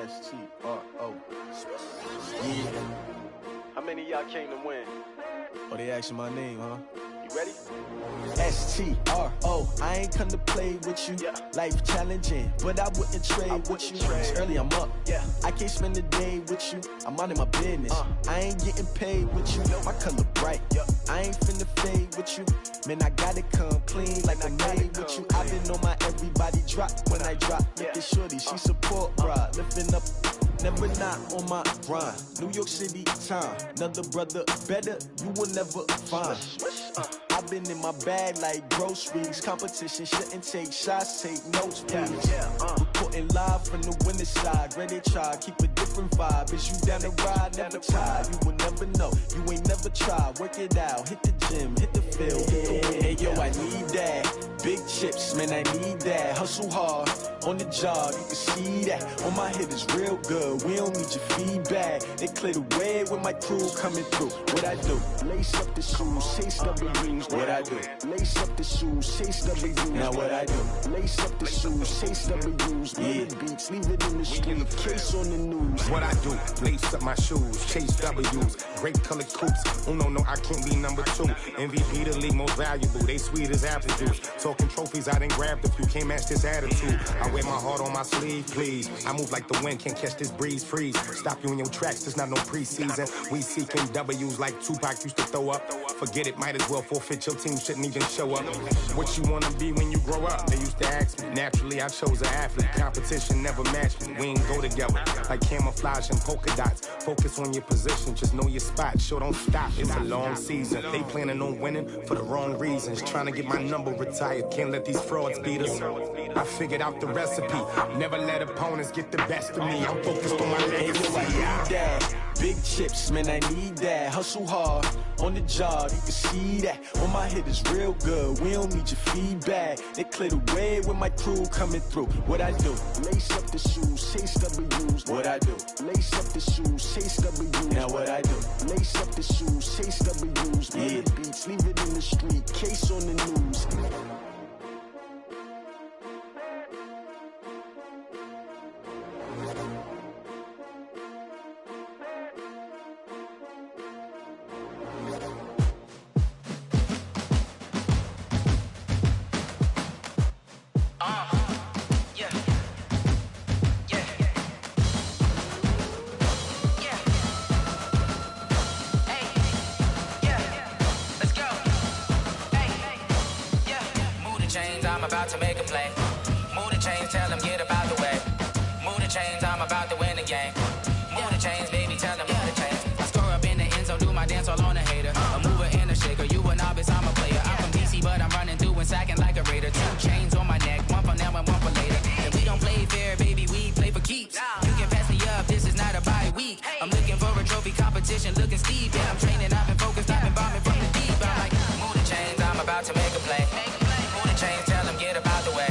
S-T-R-O. Yeah. How many of y'all came to win? Oh, they asking my name, huh? You ready? S-T-R-O. I ain't come to play with you. Life challenging, but I wouldn't trade with you. It's early, I'm up. I can't spend the day with you. I'm out in my business. I ain't getting paid with you. My color bright. I ain't finna fade with you. Man, I gotta come clean like I made with you. I've been on my everybody drop when I drop. Look at shorty, she support, bruh. Lifting up, never not on my grind. New York City time. Another brother better, you will never find. I've been in my bag like groceries. Competition shouldn't take shots, take notes, please. Reporting live from the winning side. Ready to try, keep a different vibe. Is you down the ride, never tired. You will never know, you ain't never tried. Work it out, hit the gym, hit the field, hit the wind. Hey yo, I need that big chips, man, I need that. Hustle hard, on the job, you can see that. On my head is real good, we don't need your feedback. They clear the way with my crew coming through. What I do? Lace up the shoes, chase W's. What I do? Lace up the shoes, chase W's. Now what I do? Lace up the shoes, chase W's. Yeah. Beats, leave it in the street, case on the news. What I do? Lace up my shoes, chase W's. Great colored coops. Oh no, I can't be number 2. MVP the league most valuable. They sweet as apple juice. Talking trophies, I done grabbed a few. Can't match this attitude. I wear my heart on my sleeve, please. I move like the wind, can't catch this breeze. Freeze. Stop you in your tracks. There's not no preseason. We seeking W's like Tupac used to throw up. Forget it, might as well forfeit. Your team shouldn't even show up. What you wanna be when you grow up? They used to ask me. Naturally, I chose an athlete. Competition never matched me. We ain't go together like camouflage and polka dots. Focus on your position, just know your spot. Sure, don't stop. It's a long season. They planning on winning for the wrong reasons. Trying to get my number retired. Can't let these frauds beat us. I figured out the recipe. Never let opponents get the best of me. I'm focused on my legacy. Big chips, man, I need that. Hustle hard, on the job, you can see that. On my head is real good, we don't need your feedback. They clear the way with my crew coming through. What I do? Lace up the shoes, chase W's. What I do? Lace up the shoes, chase W's. Now what I do? Lace up the shoes, chase W's. Yeah. Beats, leave it in the street, case on the news. I'm about to make a play. Move the chains, tell them get about the way. Move the chains, I'm about to win the game. Move the chains, baby, tell them move the chains. I score up in the end zone, do my dance all on a hater. A mover and a shaker, you a novice, I'm a player. I'm from DC, but I'm running through and sacking like a raider. 2 chains on my neck, one for now and one for later. And we don't play fair, baby, we play for keeps. You can pass me up, this is not a bye week. I'm looking for a trophy competition, looking steep. Yeah, I'm training, I've been focused, I've been bombing from the deep. I'm like, move the chains, I'm about to make a play. Move the chains, tell them get about the way.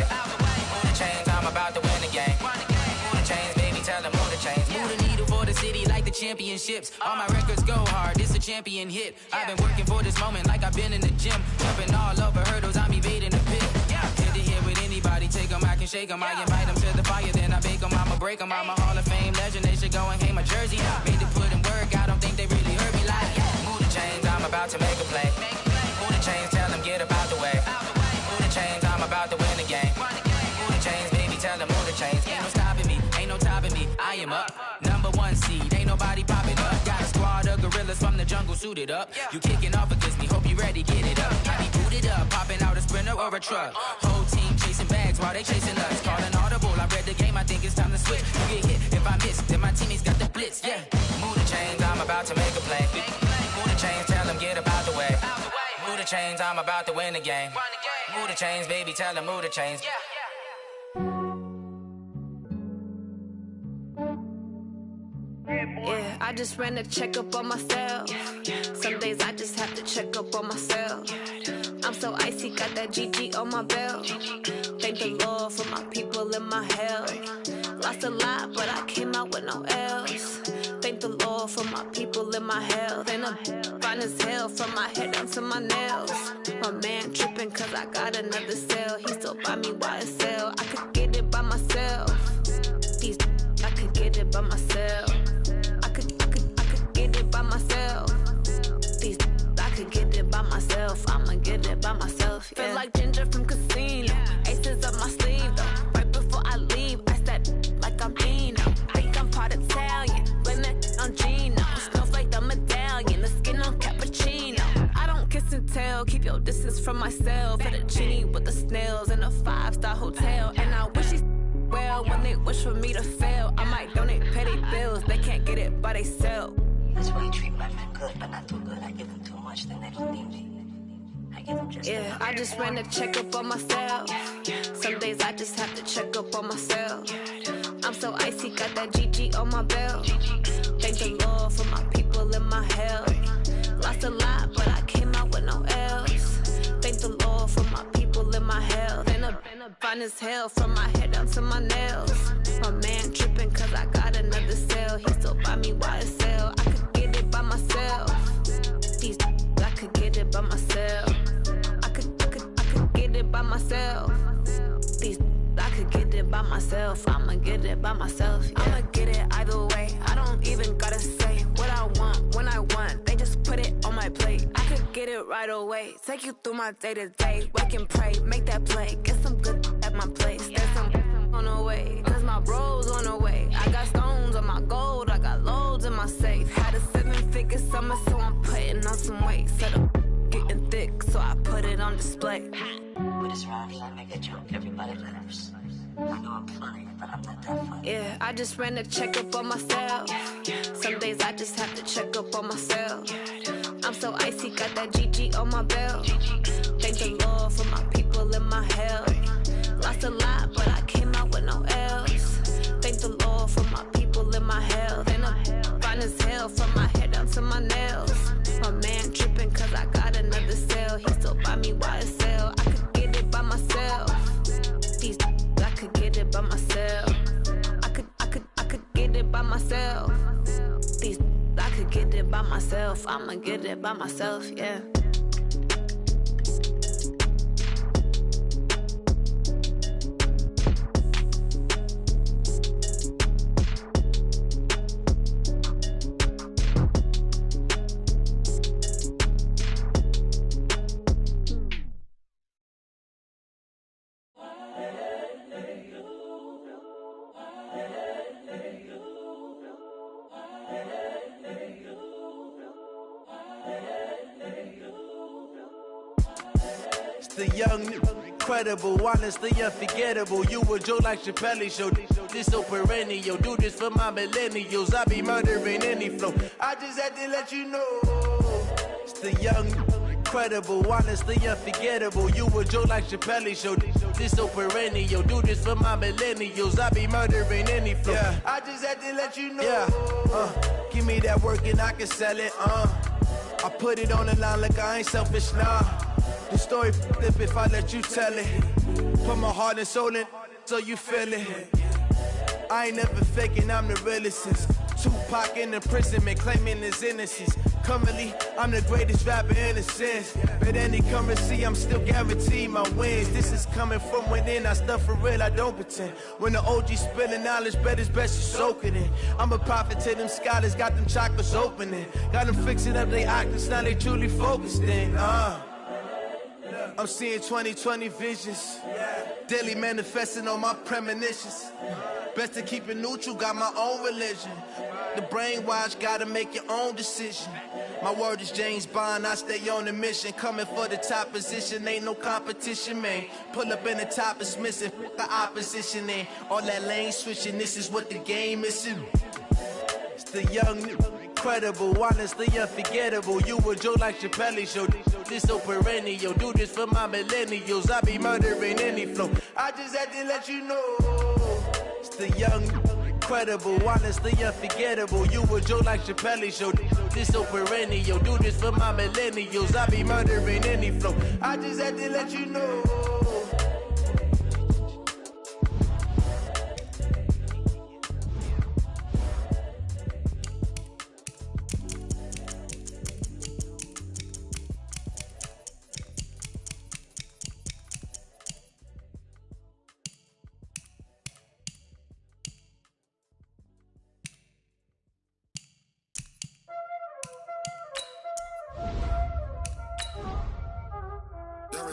Move the chains, I'm about to win the game. Move the chains, baby, tell them move the chains. Move the needle for the city like the championships. All my records go hard, it's a champion hit. I've been working for this moment like I've been in the gym. Jumping all over hurdles, I'm evading the pit. Hit to hit with anybody, take them, I can shake them. I invite them to the fire, then I bake them, I'ma break them. I'm a Hall of Fame legend, they should go and hang my jersey. Made to put in work, I don't think they really heard me like, move the chains, I'm about to make a play. Move the chains, tell them get about the way. Move the chains, I'm about to win the game. Move the chains, baby, tell them move the chains. Ain't no stopping me, ain't no topping me, I am up. Number 1 seed, ain't nobody popping up. Got a squad of gorillas from the jungle suited up. You kicking off against me, hope you ready, get it up. I be booted up, popping out a sprinter or a truck. Whole team chasing bags while they chasing us. Calling audible, I read the game, I think it's time to switch. You get hit, if I miss, then my teammates got the blitz, yeah. Move the chains, I'm about to make a play. Move the chains, tell them get about the way. Move the chains, I'm about to win the game. Move the chains, baby, tell them move the chains. Yeah, I just ran a checkup on myself. Some days I just have to check up on myself. I'm so icy, got that GG on my belt. Thank the Lord for my people and my health. Lost a lot, but I came out with no else. Thank the Lord for my people and my health. And I'm fine as hell from my head down to my nails. My man tripping cause I got another cell. He still buy me YSL. I could get it by myself. These I could get it by myself. I could get it by myself. These I could get it by myself. I'ma get it by myself. Yeah. Feel like Ginger from Casino. Aces up my sleeve though. Right before I leave, I step like I'm Dino. Think I'm part Italian. Blame that on Gino. Snowflake the medallion. The skin on cappuccino. I don't kiss and tell. Keep your distance from myself. For the genie with the snails in a 5-star hotel. And I wish he's well when they wish for me to fail. I might donate petty bills. They can't get it by they sell. That's why you treat my men good, but not too good. I give them too much, then they don't need me. I give them just yeah, I just ran a checkup on myself. Some days I just have to check up on myself. I'm so icy, got that GG on my belt. Thank the Lord for my people and my health. Lost a lot, but I came out with no else. Thank the Lord for my people and my health. fine as hell from my head down to my nails. My man tripping cause I got another sale. He still buy me YSL. I could get it by myself. These I could get it by myself. I could get it by myself. These I could get it by myself. I'ma get it by myself. Yeah. I'ma get it either way. I don't even gotta say what I want when I want. They just put it on my plate. I could get it right away. Take you through my day to day. Wake and pray, make that play. Get some good at my place. There's some on the way. Cause my bros on the way. I got stones on my gold. I got loads in my safe. Had a 7-figure summer, so I'm putting on some weight. Set up getting thick, so I put it on display. With this round here, I make a joke everybody laughs. I know I'm funny, but I'm not that funny. Yeah, I just ran a checkup on myself. Some days I just have to check up on myself. I'm so icy, got that GG on my belt. Thank the Lord for my people in my health. Lost a lot, but I came out with no else. Thank the Lord for my people in my health. And I'm fine as hell from my head down to my nails. My man tripping cause I got another sale. He still buy me YSL. I could get it by myself. These I could get it by myself. I could get it by myself. These I could get it by myself. I'ma get it by myself, yeah. The young, incredible, honestly unforgettable. You a Joe like Chappelle show. This so perennial. Do this for my millennials. I be murdering any flow. I just had to let you know. It's the young, incredible, honestly unforgettable. You a Joe like Chappelle show. This so perennial. Do this for my millennials. I be murdering any flow. Yeah. I just had to let you know. Yeah. Give me that work and I can sell it. I put it on the line like I ain't selfish, nah. The story flip if I let you tell it. Put my heart and soul in so you feel it. I ain't never faking, I'm the realest since Tupac in imprisonment, claiming his innocence. Currently, I'm the greatest rapper in a sense. But any currency, I'm still guaranteed my wins. This is coming from within, I stuff for real, I don't pretend. When the OG spilling knowledge, bet it's best you soak it in. I'm a prophet to them scholars, got them chakras opening. Got them fixing up their octaves, now they truly focused in. I'm seeing 2020 visions, daily manifesting on my premonitions. Best to keep it neutral, got my own religion. The brainwash, gotta make your own decision. My word is James Bond, I stay on the mission. Coming for the top position, ain't no competition, man. Pull up in the top is missing, the opposition in. All that lane switching, this is what the game is. It's the young, incredible, honestly unforgettable. You a Joe like Chappelle show. This so perennial. Do this for my millennials. I be murdering any flow. I just had to let you know. It's the young, incredible, honestly unforgettable. You a Joe like Chappelle show. This so perennial. Do this for my millennials. I be murdering any flow. I just had to let you know.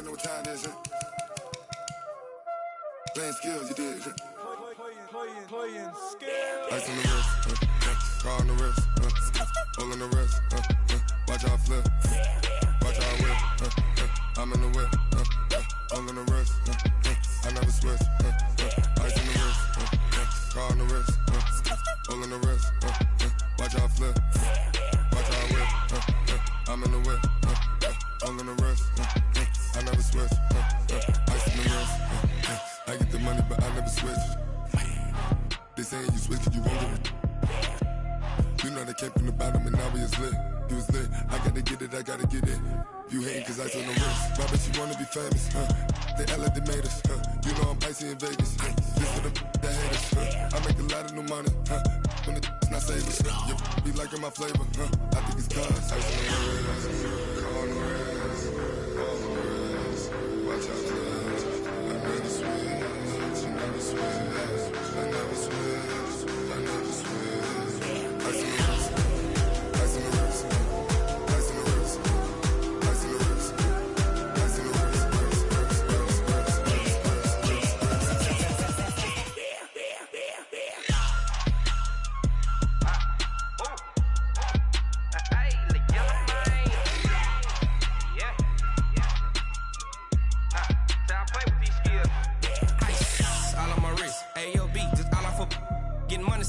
Know what time is it? Playing skills, you did. Playing skills. Ice on the wrist, car on the wrist, hole in the wrist, watch how I flip, watch how I whip, I'm in the whip, hole in the wrist, I never switch, ice on the wrist, car on the wrist, hole in the wrist, watch how I flip, watch how I whip, I'm in the whip, hole in the wrist, I never switch, ice in the wrist, I get the money but I never switch. They saying you switch cause you won't get it. You know they came from the bottom and now we is lit. You was lit, I gotta get it, I gotta get it. You hating cause I told no risk. My bitch, you wanna be famous, they act like they made us. You know I'm icy in Vegas. This for the that hate us. I make a lot of new money. When it's not saving. You be liking my flavor. I think it's cause. Ice on the wrist, on the wrist, on the wrist. Watch out, cuz. I never switch, I never switch, I never switch, I never switch. Ice on the wrist, ice on the wrist, ice on the wrist, ice on the wrist, ice on the wrist.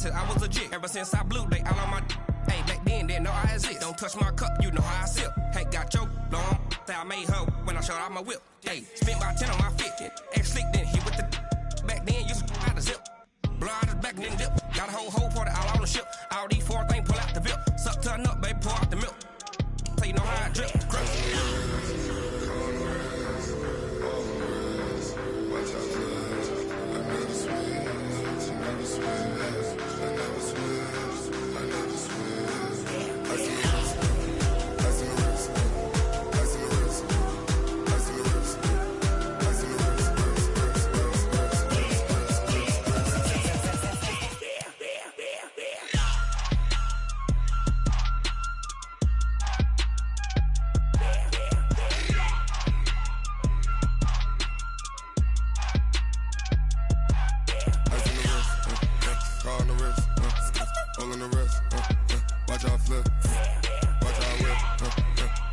I was legit. Ever since I blew, they all on my hey, back then, didn't know I exist. Don't touch my cup, you know how I sip. Hey, got choked, long. Say I made her when I showed out my whip. Hey, spent about 10 on my fit. Ex slick, then hit with the back then, used to out the zip. Blow out his back, then dip. Got a whole party all on the ship. All these four things pull out the bip. Suck to a nut, baby, pour out the milk. So you know how I drip. Crush. Watch out, cuz. I never switch, I never switch. I never switch, I never switch. Ice on the wrist, ice on the wrist, ice on the wrist, ice on the wrist, ice on the wrist. All in the wrist, watch out flip, watch out whip,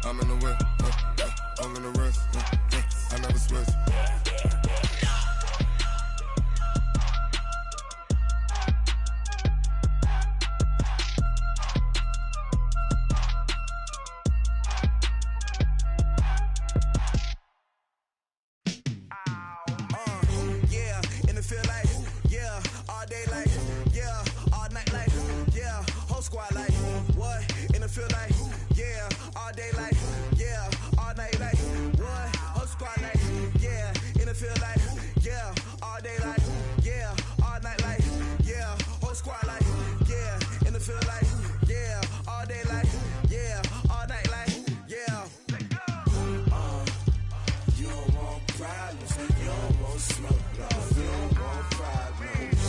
I'm in the whip, all in the wrist, I never switch. Yeah, and it feel like, yeah, all day like, yeah, all night like, yeah, whole squad like, what? And it feel like, yeah, all day like, yeah, all night like, what? Whole squad like, yeah, and it feel like, yeah, all day like, yeah, all night like, yeah, whole squad like, yeah, and it feel like, yeah, all day like, yeah, all night like, yeah. You don't want problems, you don't want smoke, no. You don't want problems,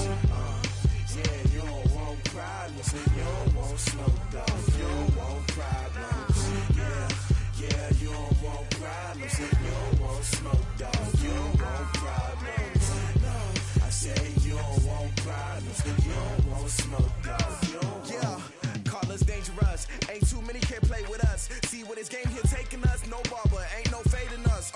yeah, you don't want problems, you don't want smoke, dog. You don't want problems, yeah, you don't want problems, you don't want smoke, dog. You don't want problems, no. I say you don't want problems, you don't want smoke, dog. You don't Yeah, call us dangerous. Ain't too many can play with us. See where this game here taking us. No barber, ain't no fading us.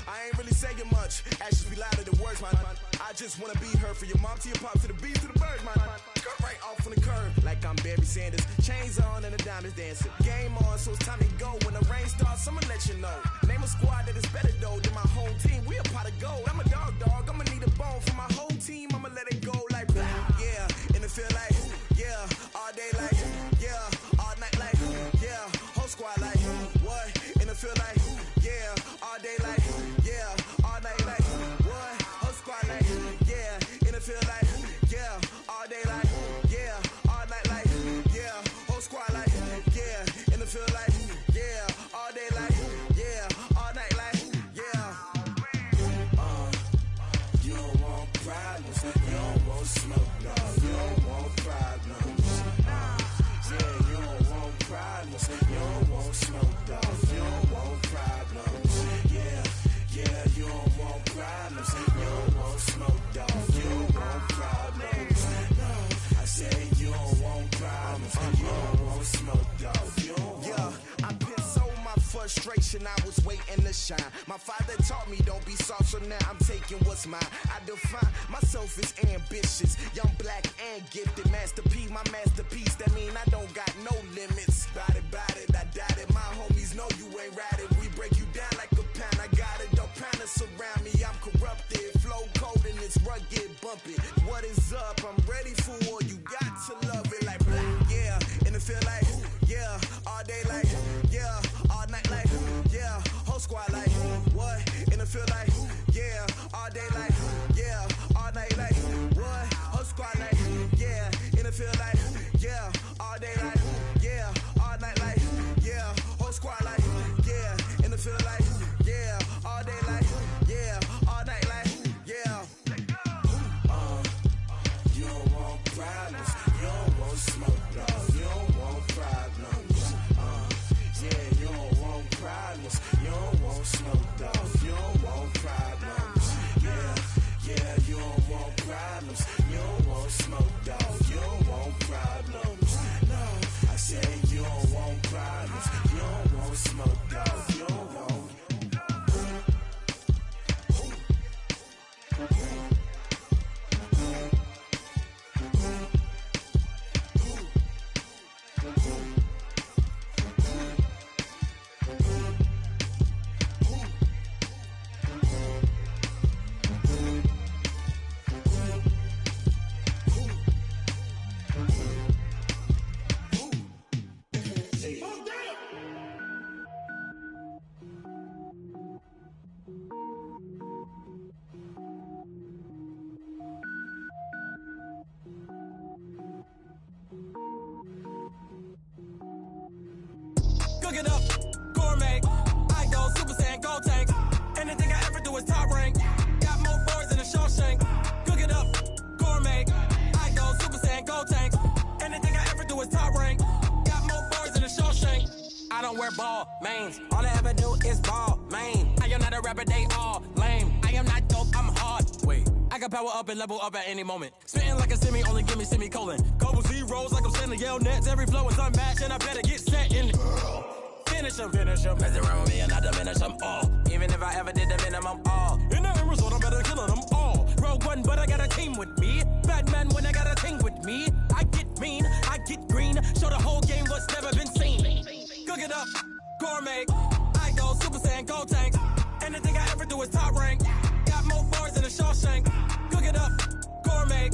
I ain't really saying much. Actions be louder than words, man. I just wanna be heard for your mom to your pop to the beat to the bird, man. Cut right off on the curb like I'm Barry Sanders. Chains on and the diamonds dancing. Game on, so it's time to go. When the rain starts, I'ma let you know. Name a squad that is better though than my home team. We a pot of gold. I'm a dog. I'ma need a bone for my whole team. I'ma let it go like blah. Yeah, and it feel like yeah, all day like yeah, all night like yeah, whole squad like what? And it feel like yeah, all day like yeah, all night like what? Whole squad like yeah, and it feel like yeah, all day like yeah, all night like yeah, whole squad like yeah, and it feel like yeah, all day like yeah, all night like yeah. You don't want problems, you don't want smoke, no. You don't want problems, yeah, you don't want problems, you don't want smoke, dog. You don't want problems, yeah, you don't want problems, you don't want smoke, dog. You don't want problems, no. I say you don't want problems, you don't want smoke, dog. You don't Yeah, I pissed so my frustration, I was waiting to shine. My father taught me don't be soft, so now I'm taking what's mine. I define myself as ambitious, young, black, and gifted. Master P, my masterpiece, that mean I don't got no limits. Bout it, I doubt it. My homies know you ain't ratted. We break you down like a pound. I got it, don't pound us around me. I'm corrupted, flow cold and it's rugged, bumpy. What is up? I'm ready for war. You got to love it like blah. Yeah, and it feel like yeah, all day like yeah, all night like yeah, whole squad like what? And it feel like yeah, wear ball mains. All I ever do is ball, man. I am not a rapper, they all lame. I am not dope, I'm hard. Wait, I can power up and level up at any moment. Spitting like a semi, only give me semicolon. Couple zeros like I'm sending yell nets. Every flow is unmatched, and I better get set in. Finish them. Mess around with me and I diminish them all. Even if I ever did the minimum, all. In the end result, I'm better killing them all. Rogue One, but I got a team with me. Batman when I got a team with me. I get mean, I get green. Show the whole game what's never been seen. Cook it up, gourmet. I go Super Saiyan, gold tanks. Anything I ever do is top rank. Got more bars than a Shawshank. Cook it up, gourmet.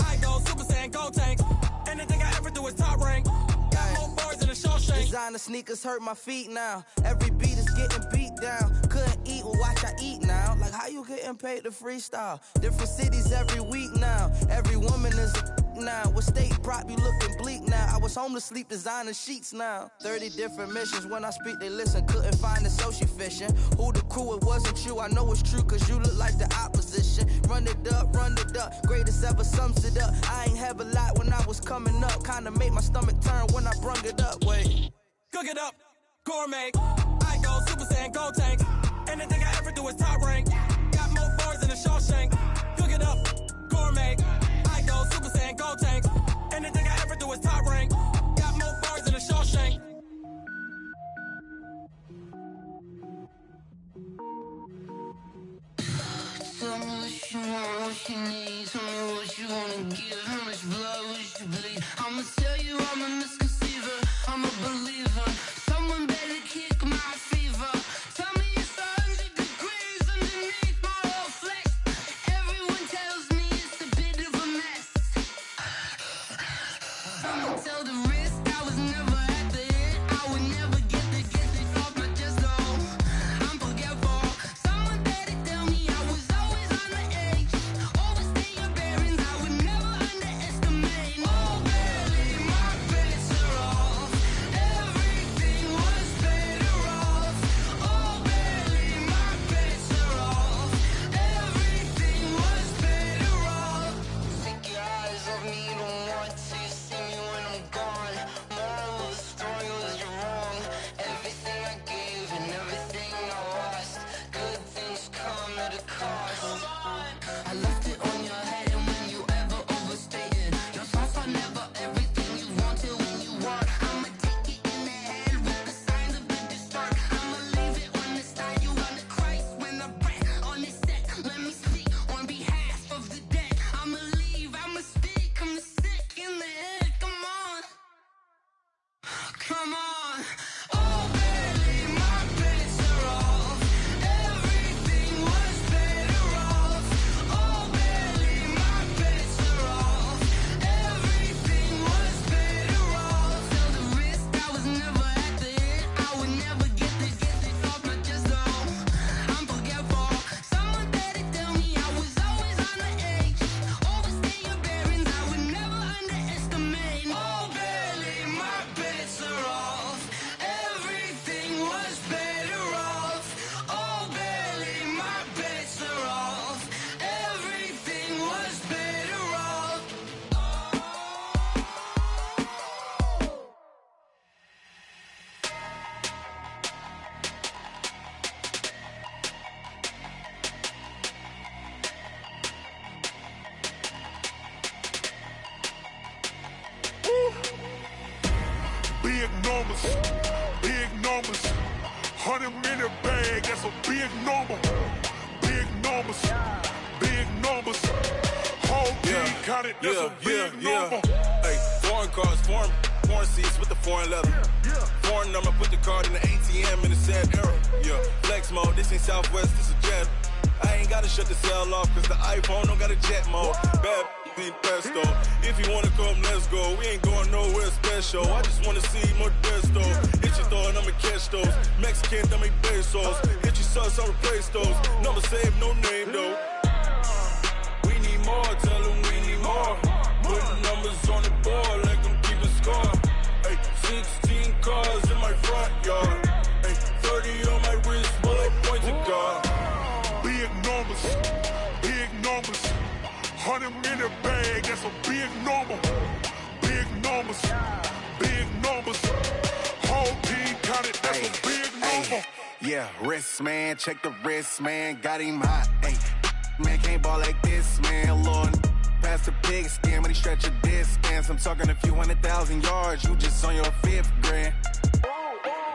I go Super Saiyan, gold tanks. Anything I ever do is top rank. Got more bars than a Shawshank. Designer sneakers hurt my feet now. Every beat is getting beat down. Couldn't eat, well watch I eat now. Like how you getting paid to freestyle? Different cities every week now. Every woman is a now. With state prop, you looking bleak now. I was home to sleep designing sheets now. 30 different missions. When I speak, they listen. Couldn't find it, so she fishing. Who the crew, it wasn't you. I know it's true, cause you look like the opposition. Run it up. Greatest ever sums it up. I ain't have a lot when I was coming up. Kinda made my stomach turn when I brung it up. Wait. Cook it up, gourmet. I go Super Saiyan, gold tanks. Anything I ever do is top rank. Got more bars than a Shawshank. Cook it up, gourmet. I go Super Saiyan, gold tanks. Anything I ever do is top rank. Got more bars than a Shawshank. Tell me what you want, what you need. Tell me what you wanna give. How much blood would you bleed? I'ma tell you I'm a misconceiver. I'm a believer. Someone better kick my fever. Tell me it's 100 degrees underneath my whole flesh. Everyone tells me it's a bit of a mess. I'ma tell the risk I was never at the end. I would never get this off my chest though. I'm forgetful. Someone better tell me I was always on the edge. Overstay your bearings, I would never underestimate. Oh, barely, my bets are off. Everything was better off. Oh, barely, my bets are off. Everything was better off. Take your eyes off me, don't want to see me when I'm gone. Moral of the story was you're wrong. Everything I gave and everything I lost. Good things come at a cost. I left it on your head, and when you ever overstated, your thoughts are never everything you wanted when you want. I'ma take it in the head with the signs of the distort. I'ma leave it on the side. You on the Christ when I breath on this set. Let me speak on behalf of the dead. I'ma leave, I'ma speak. I'm sick in the head. Come on. Come on. Oh, barely, my bets are off. Everything was better off. Oh, barely, my bets are off. Everything was better off. Tell the risk I was never at the end. I would never get this off my chest though. I'm forgetful. Someone better tell me I was always on the edge. Overstay your bearings, I would never underestimate. Oh, barely, my bets are off. Everything was better off. Oh, barely, my bets are off. Everything was better off. Big numbers, big numbers. 100-minute bag, that's a big number. Big numbers, big numbers. Whole team counted, that's a big number. Hey, foreign cars, foreign seats with the foreign leather. Foreign number, put the card in the ATM in the sad era. Yeah, flex mode, this ain't Southwest, this is Jet. I ain't gotta shut the cell off, cause the iPhone don't got a jet mode. Bad ain't pesto. If you wanna come, let's go. We ain't going nowhere special. I just wanna see more desto. Hit your thought, I'ma catch those. Mexican, dummy pesos. Hit your sus, I'll replace those. Number saved, no name though. We need more, tell them we need more. Putting numbers on the board, like them keeping score. Hey, 16 cars in my front yard. Hey, 30 on my wrist, while I point to God. Big numbers, big numbers. 100-minute bag, that's a big number. Big numbers, big numbers. Whole team count it, that's a big number. Yeah, wrist, man, check the wrist, man, got him hot. Hey, man, can't ball like this, man, Lord. Past the pig skin, when he stretch a distance. I'm talking a few 100,000 yards, you just on your 5th grand.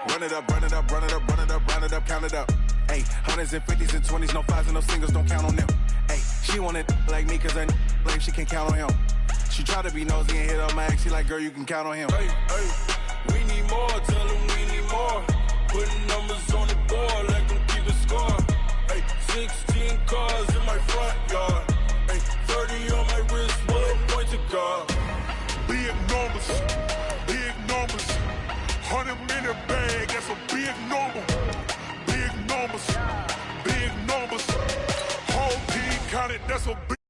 Run it up, run it up, run it up, run it up, round it up, count it up. Hey, hundreds and 50s and 20s, no 5s and no singles, don't count on them. Hey, she want it like me, cause her like she can count on him. She try to be nosy and hit up my ex, she like, girl, you can count on him. Hey, we need more, tell them we need more. Putting numbers on the board, like them keep a score. Hey, 16 cars in my front yard. Hey, 30 on my wrist, what a point to guard. Big numbers, big numbers. 100 in a bag, that's a big number. Big numbers, big numbers. Whole team counted, that's a big